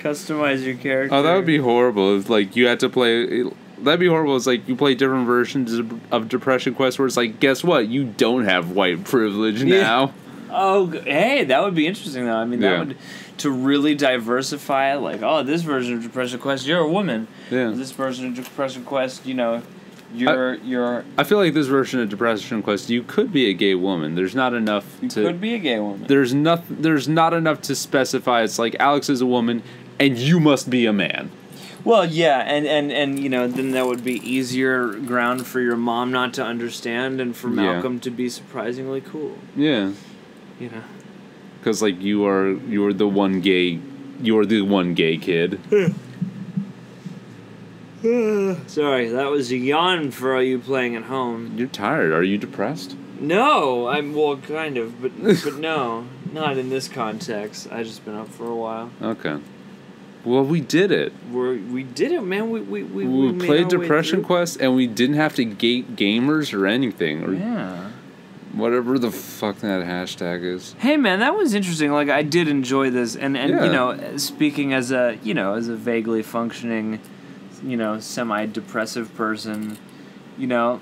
Oh, that would be horrible if like you had to play. That'd be horrible. It's like you play different versions of Depression Quest where it's like, guess what? You don't have white privilege now. Oh, hey, that would be interesting though. I mean, that would to really diversify it. Like, oh, this version of Depression Quest, you're a woman. Yeah. This version of Depression Quest, you know. You're. I feel like this version of Depression Quest, you could be a gay woman. There's not enough. You could be a gay woman. There's not enough to specify. It's like Alex is a woman, and you must be a man. Well, yeah, and you know, then that would be easier ground for your mom not to understand, and for Malcolm to be surprisingly cool. Yeah. You know. Because like you're the one gay kid. Sorry, that was a yawn for all you playing at home. You're tired. Are you depressed? No, well, kind of, but no, not in this context. I just been up for a while. Okay. Well, we did it. We did it, man. We played Depression Quest, and we didn't have to gate gamers or anything. Or whatever the fuck that hashtag is. Hey, man, that was interesting. Like, I did enjoy this, and you know, speaking as a vaguely functioning, you know, semi-depressive person, you know,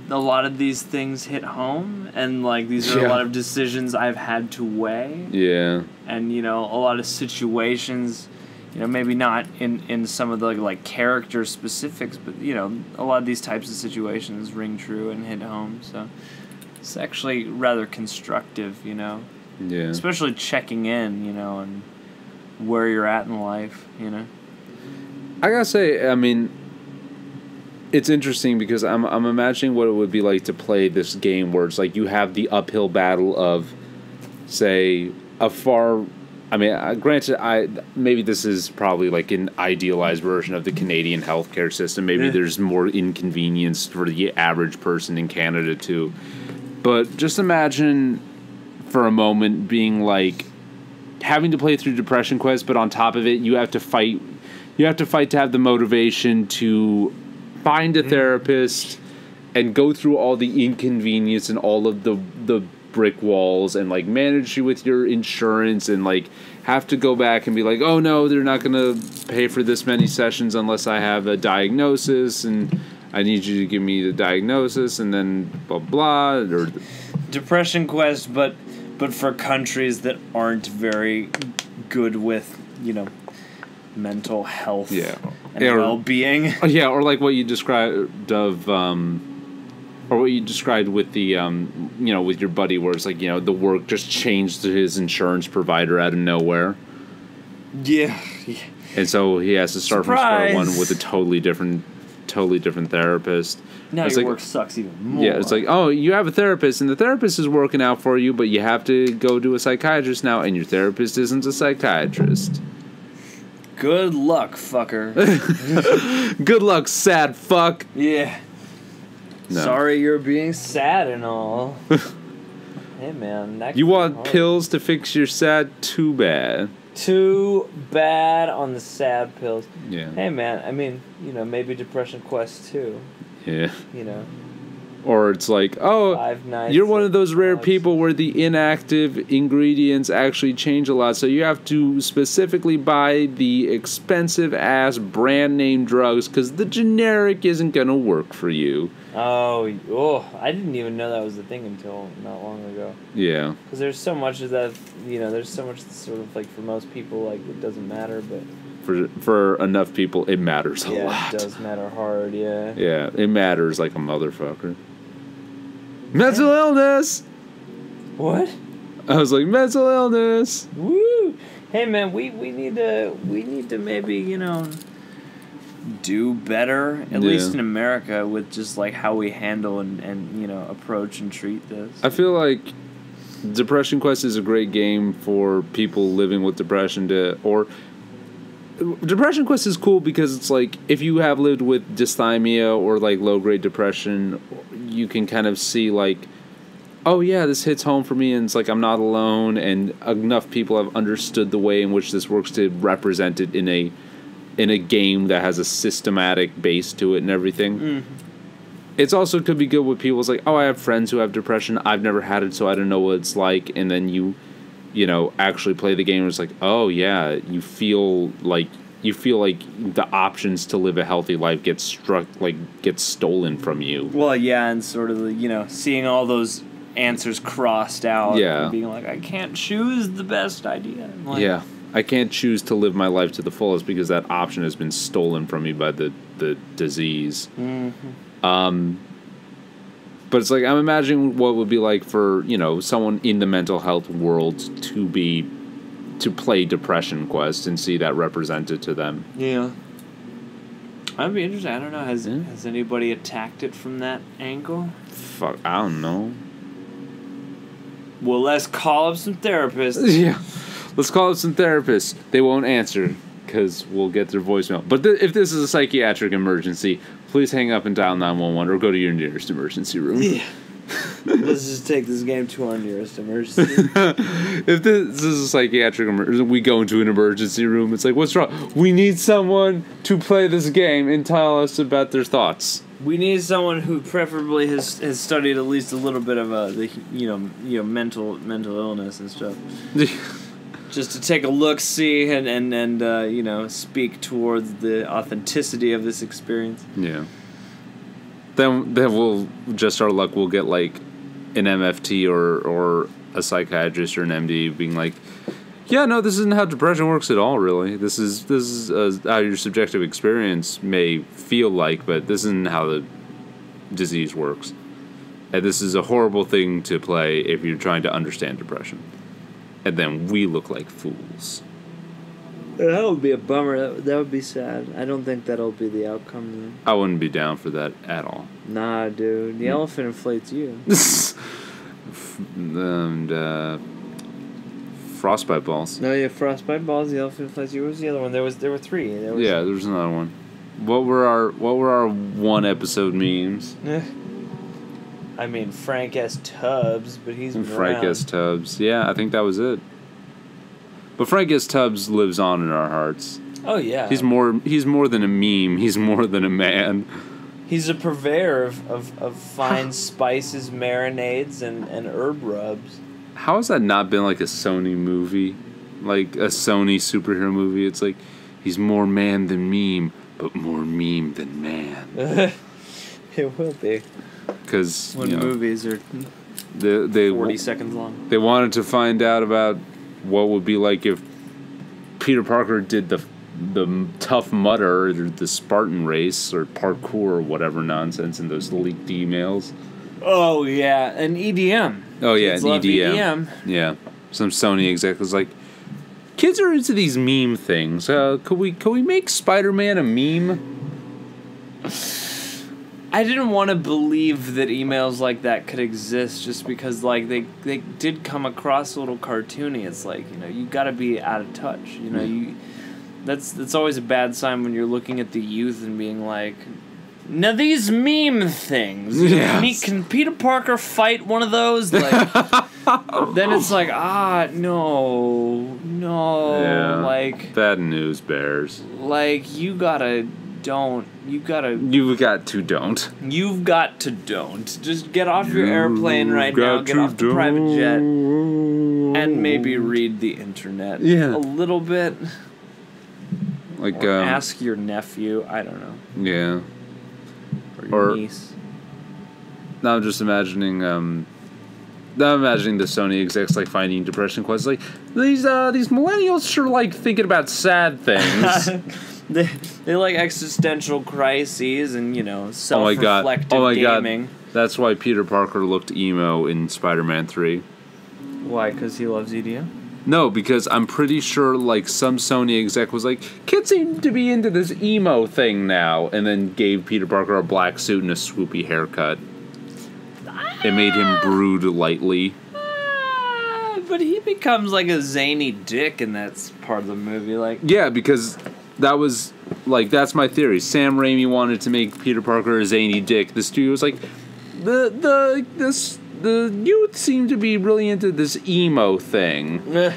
a lot of these things hit home, and like these are a lot of decisions I've had to weigh. Yeah. And you know, a lot of situations, you know, maybe not in some of the like character specifics, but you know, a lot of these types of situations ring true and hit home. So it's actually rather constructive, you know. Yeah. Especially checking in, you know, and where you're at in life, you know. I gotta say, I mean, it's interesting because I'm imagining what it would be like to play this game where it's like you have the uphill battle of, say, a far. I mean, granted, maybe this is probably like an idealized version of the Canadian healthcare system. Maybe there's more inconvenience for the average person in Canada too. But just imagine for a moment being like having to play through Depression Quest, but on top of it, you have to fight. You have to fight to have the motivation to find a therapist and go through all the inconvenience and all of the brick walls and like manage you with your insurance and like have to go back and be like, oh no, they're not going to pay for this many sessions unless I have a diagnosis, and I need you to give me the diagnosis, and then blah blah. Or Depression Quest, but for countries that aren't very good with, you know, mental health and well-being. Yeah, or like what you described of, or what you described with the, you know, with your buddy, where it's like, you know, the work just changed his insurance provider out of nowhere. Yeah. And so he has to start from square one with a totally different therapist. Now your work sucks even more. Yeah, it's like, oh, you have a therapist, and the therapist is working out for you, but you have to go to a psychiatrist now, and your therapist isn't a psychiatrist. Good luck, fucker. Good luck, sad fuck. Yeah. No. Sorry you're being sad and all. Hey, man. You want pills to fix your sad? Too bad. Too bad on the sad pills. Yeah. Hey, man. I mean, you know, maybe Depression Quest 2. Yeah. You know. Or it's like, oh, you're one of those rare people where the inactive ingredients actually change a lot, so you have to specifically buy the expensive-ass brand-name drugs because the generic isn't going to work for you. Oh, I didn't even know that was a thing until not long ago. Yeah. Because there's so much of that, you know, there's so much sort of, like, for most people, like, it doesn't matter, but... For enough people, it matters a lot. Yeah, it does matter hard, yeah. Yeah, it matters like a motherfucker. Mental illness! What? I was like, mental illness! Woo! Hey, man, we need to maybe, you know, do better, at least in America, with just, like, how we handle and, you know, approach and treat this. I feel like Depression Quest is a great game for people living with depression Depression Quest is cool because it's like, if you have lived with dysthymia or like low-grade depression, you can kind of see like, oh yeah, this hits home for me, and it's like I'm not alone, and enough people have understood the way in which this works to represent it in a game that has a systematic base to it and everything. Mm-hmm. It's also could be good with people. It's like, oh, I have friends who have depression. I've never had it, so I don't know what it's like, and then you know, actually play the game, and it's like, oh yeah, you feel like the options to live a healthy life get stolen from you. Well, yeah, and sort of, you know, seeing all those answers crossed out, and being like, I can't choose the best idea. Like, yeah, I can't choose to live my life to the fullest because that option has been stolen from me by the disease. Mm-hmm. But it's like, I'm imagining what it would be like for, you know, someone in the mental health world to play Depression Quest and see that represented to them. Yeah. I'd be interested. I don't know. Has anybody attacked it from that angle? Fuck, I don't know. Well, let's call up some therapists. Yeah. Let's call up some therapists. They won't answer because we'll get their voicemail. But if this is a psychiatric emergency, please hang up and dial 911 or go to your nearest emergency room. Yeah. Let's just take this game to our nearest emergency. If this is a psychiatric emergency, we go into an emergency room. It's like, what's wrong? We need someone to play this game and tell us about their thoughts. We need someone who preferably has studied at least a little bit of mental illness and stuff. Just to take a look, see, and you know, speak towards the authenticity of this experience. Yeah. Then we'll just our luck. We'll get like an MFT or a psychiatrist or an MD being like, yeah, no, this isn't how depression works at all. Really, this is how your subjective experience may feel like, but this isn't how the disease works. And this is a horrible thing to play if you're trying to understand depression. And then we look like fools. That would be a bummer. That would be sad. I don't think that'll be the outcome, though. I wouldn't be down for that at all. Nah, dude. The elephant inflates you. And, frostbite balls. No, yeah, frostbite balls, the elephant inflates you. What was the other one? There were three. There was another one. What were our one episode memes? I mean, Frank S. Tubbs, but he's been Frank around. S. Tubbs. Yeah, I think that was it. But Frank S. Tubbs lives on in our hearts. Oh yeah. He's more than a meme. He's more than a man. He's a purveyor of fine spices, marinades, and herb rubs. How has that not been like a Sony movie? Like a Sony superhero movie? It's like, he's more man than meme, but more meme than man. It will be. Because, when movies are they 40 seconds long. They wanted to find out about what would be like if Peter Parker did the Tough Mudder, or the Spartan race, or parkour, or whatever nonsense in those leaked emails. Oh, yeah, and EDM. Oh, yeah, kids and love EDM. Yeah, some Sony exec was like, kids are into these meme things. Could we make Spider-Man a meme? I didn't want to believe that emails like that could exist, just because like they did come across a little cartoony. It's like, you got to be out of touch. That's always a bad sign when you're looking at the youth and being like, now these meme things. Yes. Can Peter Parker fight one of those? Like, then it's like, no, Yeah. like, bad news bears. like you've got to don't. You've got to don't. Just get off your airplane right now. Get off the private jet, and maybe read the internet a little bit. Like, or ask your nephew. I don't know. Yeah. Or your niece. Now I'm just imagining. Now I'm imagining the Sony execs like finding depression quests. Like, these millennials sure like thinking about sad things. They like existential crises and, self-reflective gaming. God. That's why Peter Parker looked emo in Spider-Man 3. Why? Because he loves EDM? No, because I'm pretty sure like some Sony exec was like, kids seem to be into this emo thing now, and then gave Peter Parker a black suit and a swoopy haircut. It made him brood lightly. But he becomes like a zany dick in that part of the movie. Like, yeah, because that was like, that's my theory. Sam Raimi wanted to make Peter Parker a zany dick. The studio was like, the youth seem to be really into this emo thing.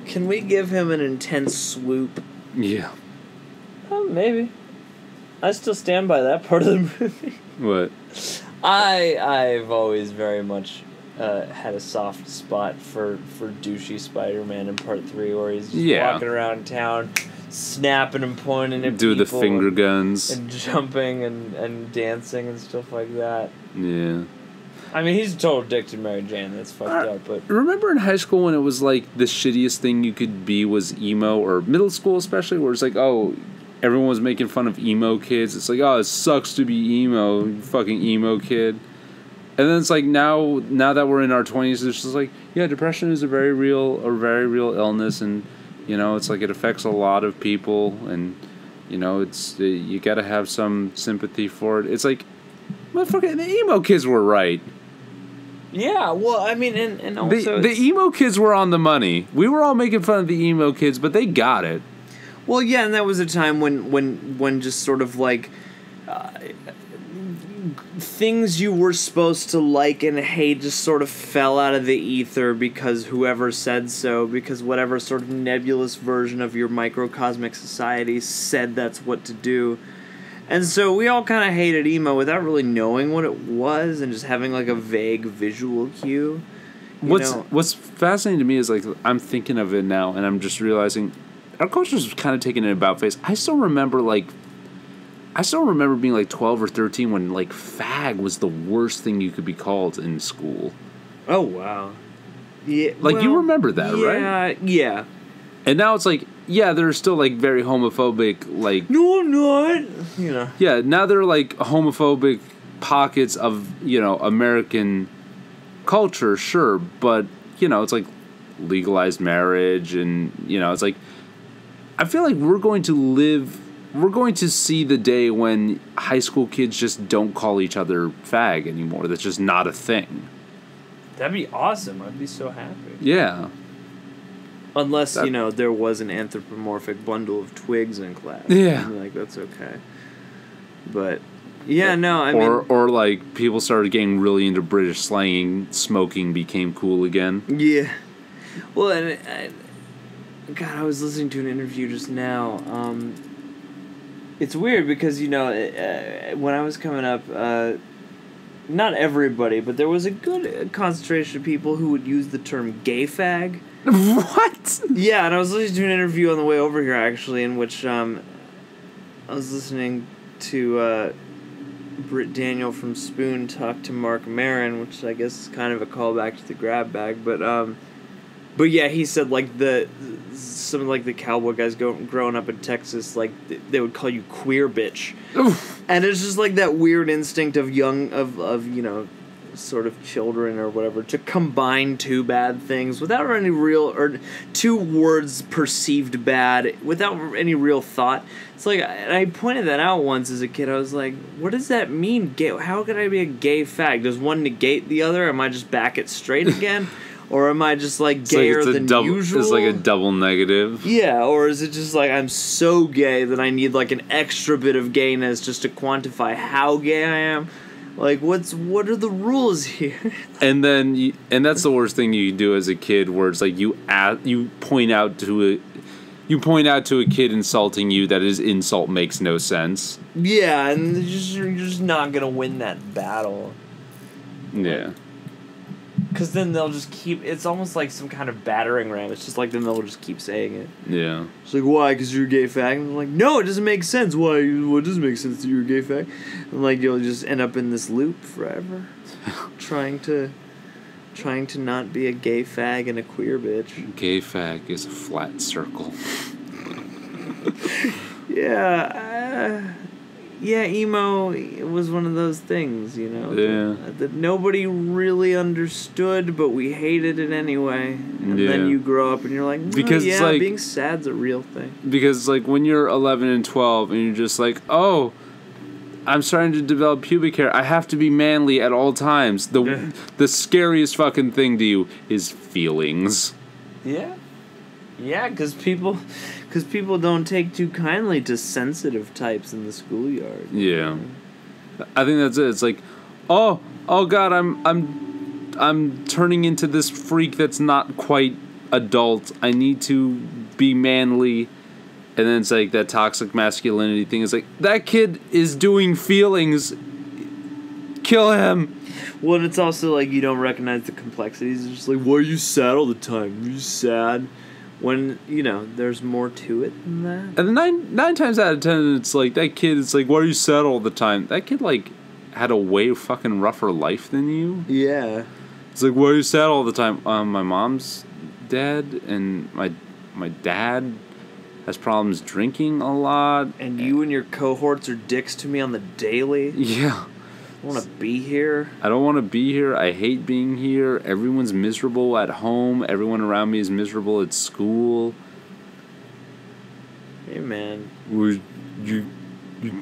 Can we give him an intense swoop? Yeah. Oh, maybe. I still stand by that part of the movie. What? I've always very much had a soft spot for douchey Spider-Man in Part 3, where he's just walking around town, snapping and pointing at people. Do the finger guns. And jumping and dancing and stuff like that. Yeah. I mean, he's a total dick to Mary Jane. That's fucked up. But remember in high school when it was like the shittiest thing you could be was emo, or middle school especially, where it's like, oh, everyone was making fun of emo kids. It's like, oh, it sucks to be emo, you fucking emo kid. And then it's like now that we're in our 20s, it's just like, yeah, depression is a very real illness, and it's like it affects a lot of people, and it's you got to have some sympathy for it. It's like, motherfucker, the emo kids were right. Yeah, well, I mean, and also the emo kids were on the money. We were all making fun of the emo kids, but they got it. Well, yeah, and that was a time when just sort of like things you were supposed to like and hate just sort of fell out of the ether because whoever said so, because whatever sort of nebulous version of your microcosmic society said that's what to do. And so we all kind of hated emo without really knowing what it was and just having like a vague visual cue. What's fascinating to me is like, I'm thinking of it now and I'm just realizing our culture's kind of taking an about face. I still remember being like 12 or 13 when like fag was the worst thing you could be called in school. Oh, wow. Yeah. Like, you remember that, right? Yeah. And now it's like, yeah, they're still like very homophobic, like... No, I'm not. Yeah, now they're like homophobic pockets of, American culture, sure, but, it's like legalized marriage and, it's like... I feel like we're going to see the day when high school kids just don't call each other fag anymore. That's just not a thing. That'd be awesome. I'd be so happy. Yeah. Unless, there was an anthropomorphic bundle of twigs in class. Yeah. Like, that's okay. But, yeah, no, I mean... Or, like, people started getting really into British slang, smoking became cool again. Yeah. Well, and God, I was listening to an interview just now. It's weird because, you know, when I was coming up, not everybody, but there was a good concentration of people who would use the term gay fag. What? Yeah, and I was listening to an interview on the way over here, actually, in which I was listening to Britt Daniel from Spoon talk to Mark Maron, which I guess is kind of a callback to the grab bag, but yeah, he said like some of like the cowboy guys growing up in Texas, like they would call you queer bitch. Oof. And it's just like that weird instinct of you know, sort of children or whatever, to combine two bad things without any real, or two words perceived bad without any real thought. It's like, and I pointed that out once as a kid. I was like, what does that mean? Gay? How could I be a gay fag? Does one negate the other? Am I just back it straight again? Or am I just like gayer than usual? It's like a double negative. Yeah, or is it just like I'm so gay that I need like an extra bit of gayness just to quantify how gay I am? Like, what are the rules here? And then, and that's the worst thing you can do as a kid, where it's like you point out to a kid insulting you that his insult makes no sense. Yeah, and you're just not gonna win that battle. Yeah. Because then they'll just keep... It's almost like some kind of battering ram. It's just like then they'll just keep saying it. Yeah. It's like, why? Because you're a gay fag? And I'm like, no, it doesn't make sense. Why? What doesn't make sense that you're a gay fag? And like, you'll just end up in this loop forever. trying to not be a gay fag and a queer bitch. Gay fag is a flat circle. Yeah. Yeah, emo was one of those things, you know. Yeah. That nobody really understood, but we hated it anyway. And then you grow up and you're like, because yeah, like, being sad's a real thing. Because, like, when you're 11 and 12 and you're just like, oh, I'm starting to develop pubic hair, I have to be manly at all times. The scariest fucking thing to you is feelings. Yeah. Yeah, because people don't take too kindly to sensitive types in the schoolyard. Yeah, I think that's it. It's like, oh God, I'm turning into this freak that's not quite adult. I need to be manly, and then it's like that toxic masculinity thing. It's like, that kid is doing feelings. Kill him. Well, and it's also like you don't recognize the complexities. It's just like, why are you sad all the time? Are you sad? When, you know, there's more to it than that. And nine times out of 10, it's like, that kid, it's like, why are you sad all the time? That kid, like, had a way fucking rougher life than you. Yeah. It's like, why are you sad all the time? My mom's dead, and my dad has problems drinking a lot. And you and your cohorts are dicks to me on the daily. Yeah. I want to be here. I don't want to be here. I hate being here. Everyone's miserable at home. Everyone around me is miserable at school. Hey, man. Well, you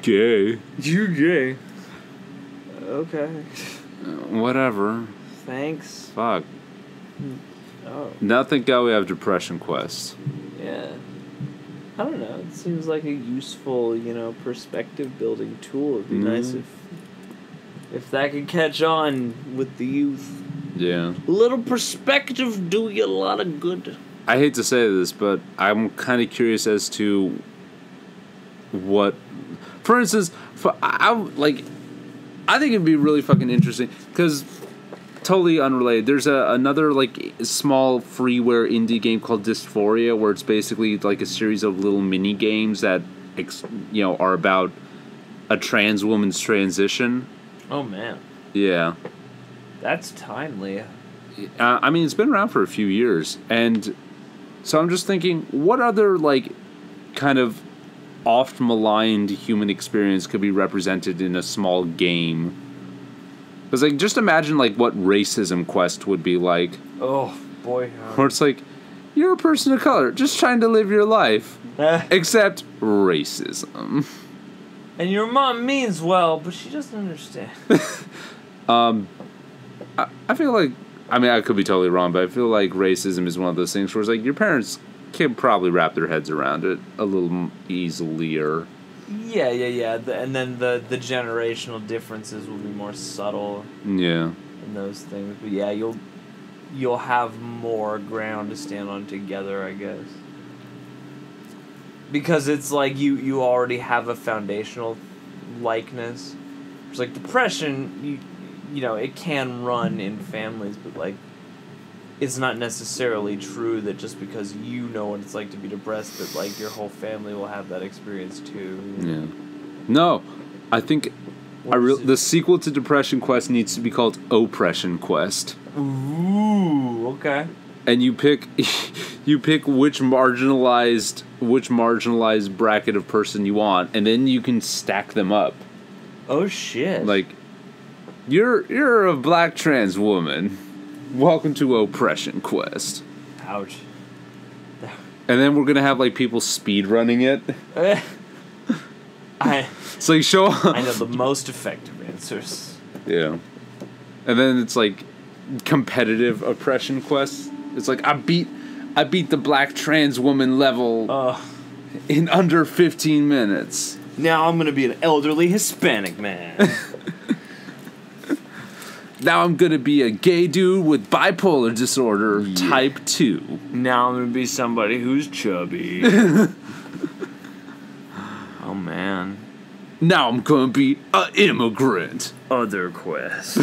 gay. You gay. Okay. Whatever. Thanks. Fuck. Oh. Now thank God we have Depression Quest. Yeah. I don't know. It seems like a useful, you know, perspective building tool. It'd be nice if that could catch on with the youth. Yeah. A little perspective do you a lot of good. I hate to say this, but I'm kind of curious as to what... For instance, I think it'd be really fucking interesting, because... Totally unrelated. There's another like small freeware indie game called Dysphoria, where it's basically like a series of little mini games that are about a trans woman's transition. Oh man. Yeah. That's timely. I mean, it's been around for a few years, and so I'm just thinking, what other like kind of oft maligned human experience could be represented in a small game? Because, like, just imagine, like, what Racism Quest would be like. Oh, boy. Where it's like, you're a person of color, just trying to live your life. Except racism. And your mom means well, but she doesn't understand. I feel like, I mean, I could be totally wrong, but I feel like racism is one of those things where it's like, your parents can probably wrap their heads around it a little easier. Yeah. And then the generational differences will be more subtle. Yeah. In those things, but yeah, you'll have more ground to stand on together, I guess. Because it's like you already have a foundational likeness. It's like depression, you know, it can run in families, but like it's not necessarily true that just because you know what it's like to be depressed that like your whole family will have that experience too. Yeah. No, I think the sequel to Depression Quest needs to be called Oppression Quest. Ooh, okay. And you pick which marginalized bracket of person you want, and then you can stack them up. Oh shit. Like, you're a black trans woman. Welcome to Oppression Quest. Ouch. And then we're gonna have like people speed running it. It's like I know the most effective answers. Yeah. And then it's like competitive oppression quests. It's like I beat the black trans woman level in under 15 minutes. Now I'm gonna be an elderly Hispanic man. Now I'm gonna be a gay dude with bipolar disorder type 2. Now I'm gonna be somebody who's chubby. Oh man. Now I'm gonna be an immigrant. Other quest.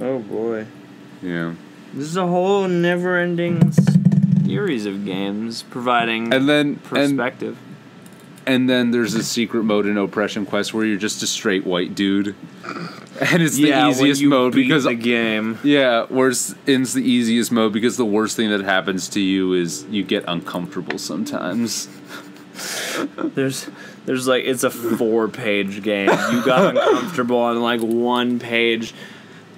Oh boy. Yeah. This is a whole never-ending series of games providing perspective. And then there's a secret mode in Oppression Quest where you're just a straight white dude. And it's the easiest mode because the game. Yeah, where it's the easiest mode because the worst thing that happens to you is you get uncomfortable sometimes. There's like it's a 4-page game. You got uncomfortable on like 1 page.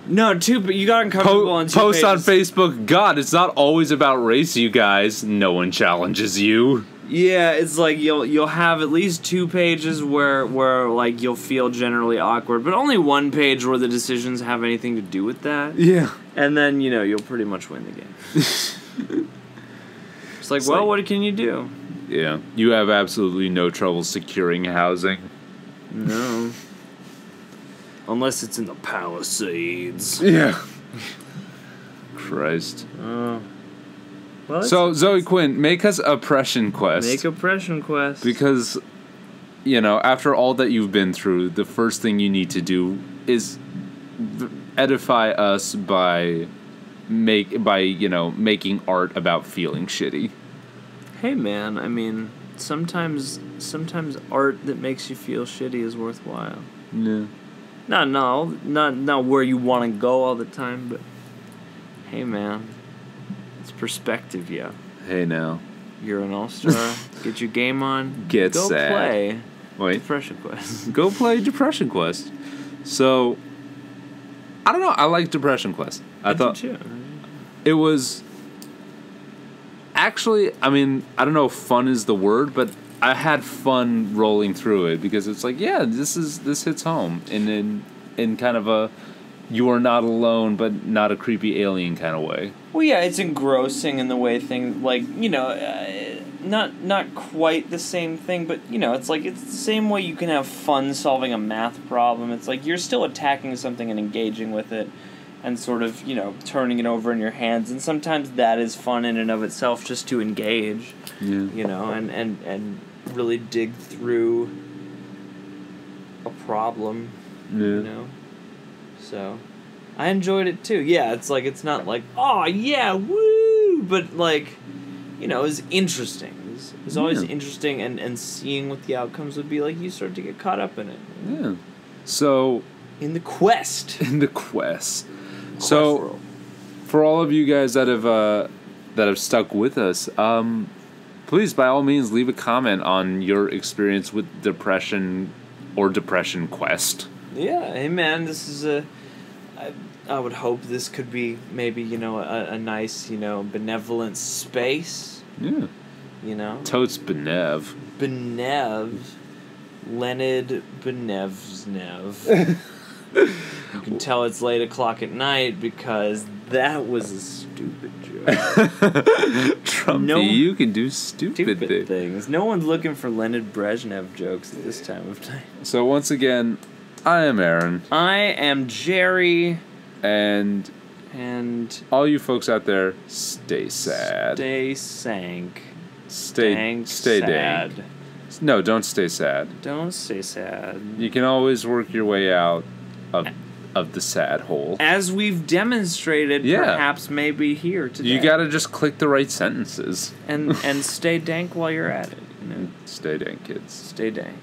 No, 2. But you got uncomfortable on 2 post pages. on Facebook. God, it's not always about race, you guys. No one challenges you. Yeah, it's like you'll have at least 2 pages where like you'll feel generally awkward, but only 1 page where the decisions have anything to do with that. Yeah. And then, you know, you'll pretty much win the game. It's like, well, what can you do? Yeah. You have absolutely no trouble securing housing. No. Unless it's in the Palisades. Yeah. Christ. Well, so, Zoe Quinn, make us Oppression Quest. Make Oppression Quest. Because, you know, after all that you've been through, the first thing you need to do is edify us by making art about feeling shitty. Hey man, I mean, sometimes art that makes you feel shitty is worthwhile. Yeah. Not where you want to go all the time, but hey man, it's perspective, yeah. Hey now. You're an all-star. Get your game on. Get Go sad. Play. Wait. Depression Quest. Go play Depression Quest. So, I don't know. I like Depression Quest. I thought it was actually. I mean, I don't know if fun is the word, but I had fun rolling through it because it's like, yeah, this hits home in kind of a you are not alone, but not a creepy alien kind of way. Well, yeah, it's engrossing in the way things like, you know, not quite the same thing, but you know, it's like it's the same way you can have fun solving a math problem. It's like you're still attacking something and engaging with it, and sort of, you know, turning it over in your hands. And sometimes that is fun in and of itself, just to engage. Yeah. You know, and really dig through a problem. Yeah. You know. So, I enjoyed it too. Yeah, it's like it's not like, oh yeah, woo, but like, you know, it was interesting. It was always interesting, and seeing what the outcomes would be like. You start to get caught up in it. Yeah. So in the quest. So, world. For all of you guys that have stuck with us, please by all means leave a comment on your experience with depression or Depression Quest. Yeah, hey man, this is I would hope this could be maybe, you know, a nice, you know, benevolent space. Yeah. You know? Totes Benev. Leonid Benevsnev. You can tell it's late o'clock at night because that was a stupid joke. Trumpy, you can do stupid things. No one's looking for Leonid Brezhnev jokes at this time of night. So once again, I am Aaron. I am Jerry. And all you folks out there, stay sad. Stay sank. Stay sad. dank. No, don't stay sad. Don't stay sad. You can always work your way out of the sad hole. As we've demonstrated, perhaps maybe here today. You gotta just click the right sentences. And stay dank while you're at it. You know? Stay dank, kids. Stay dank.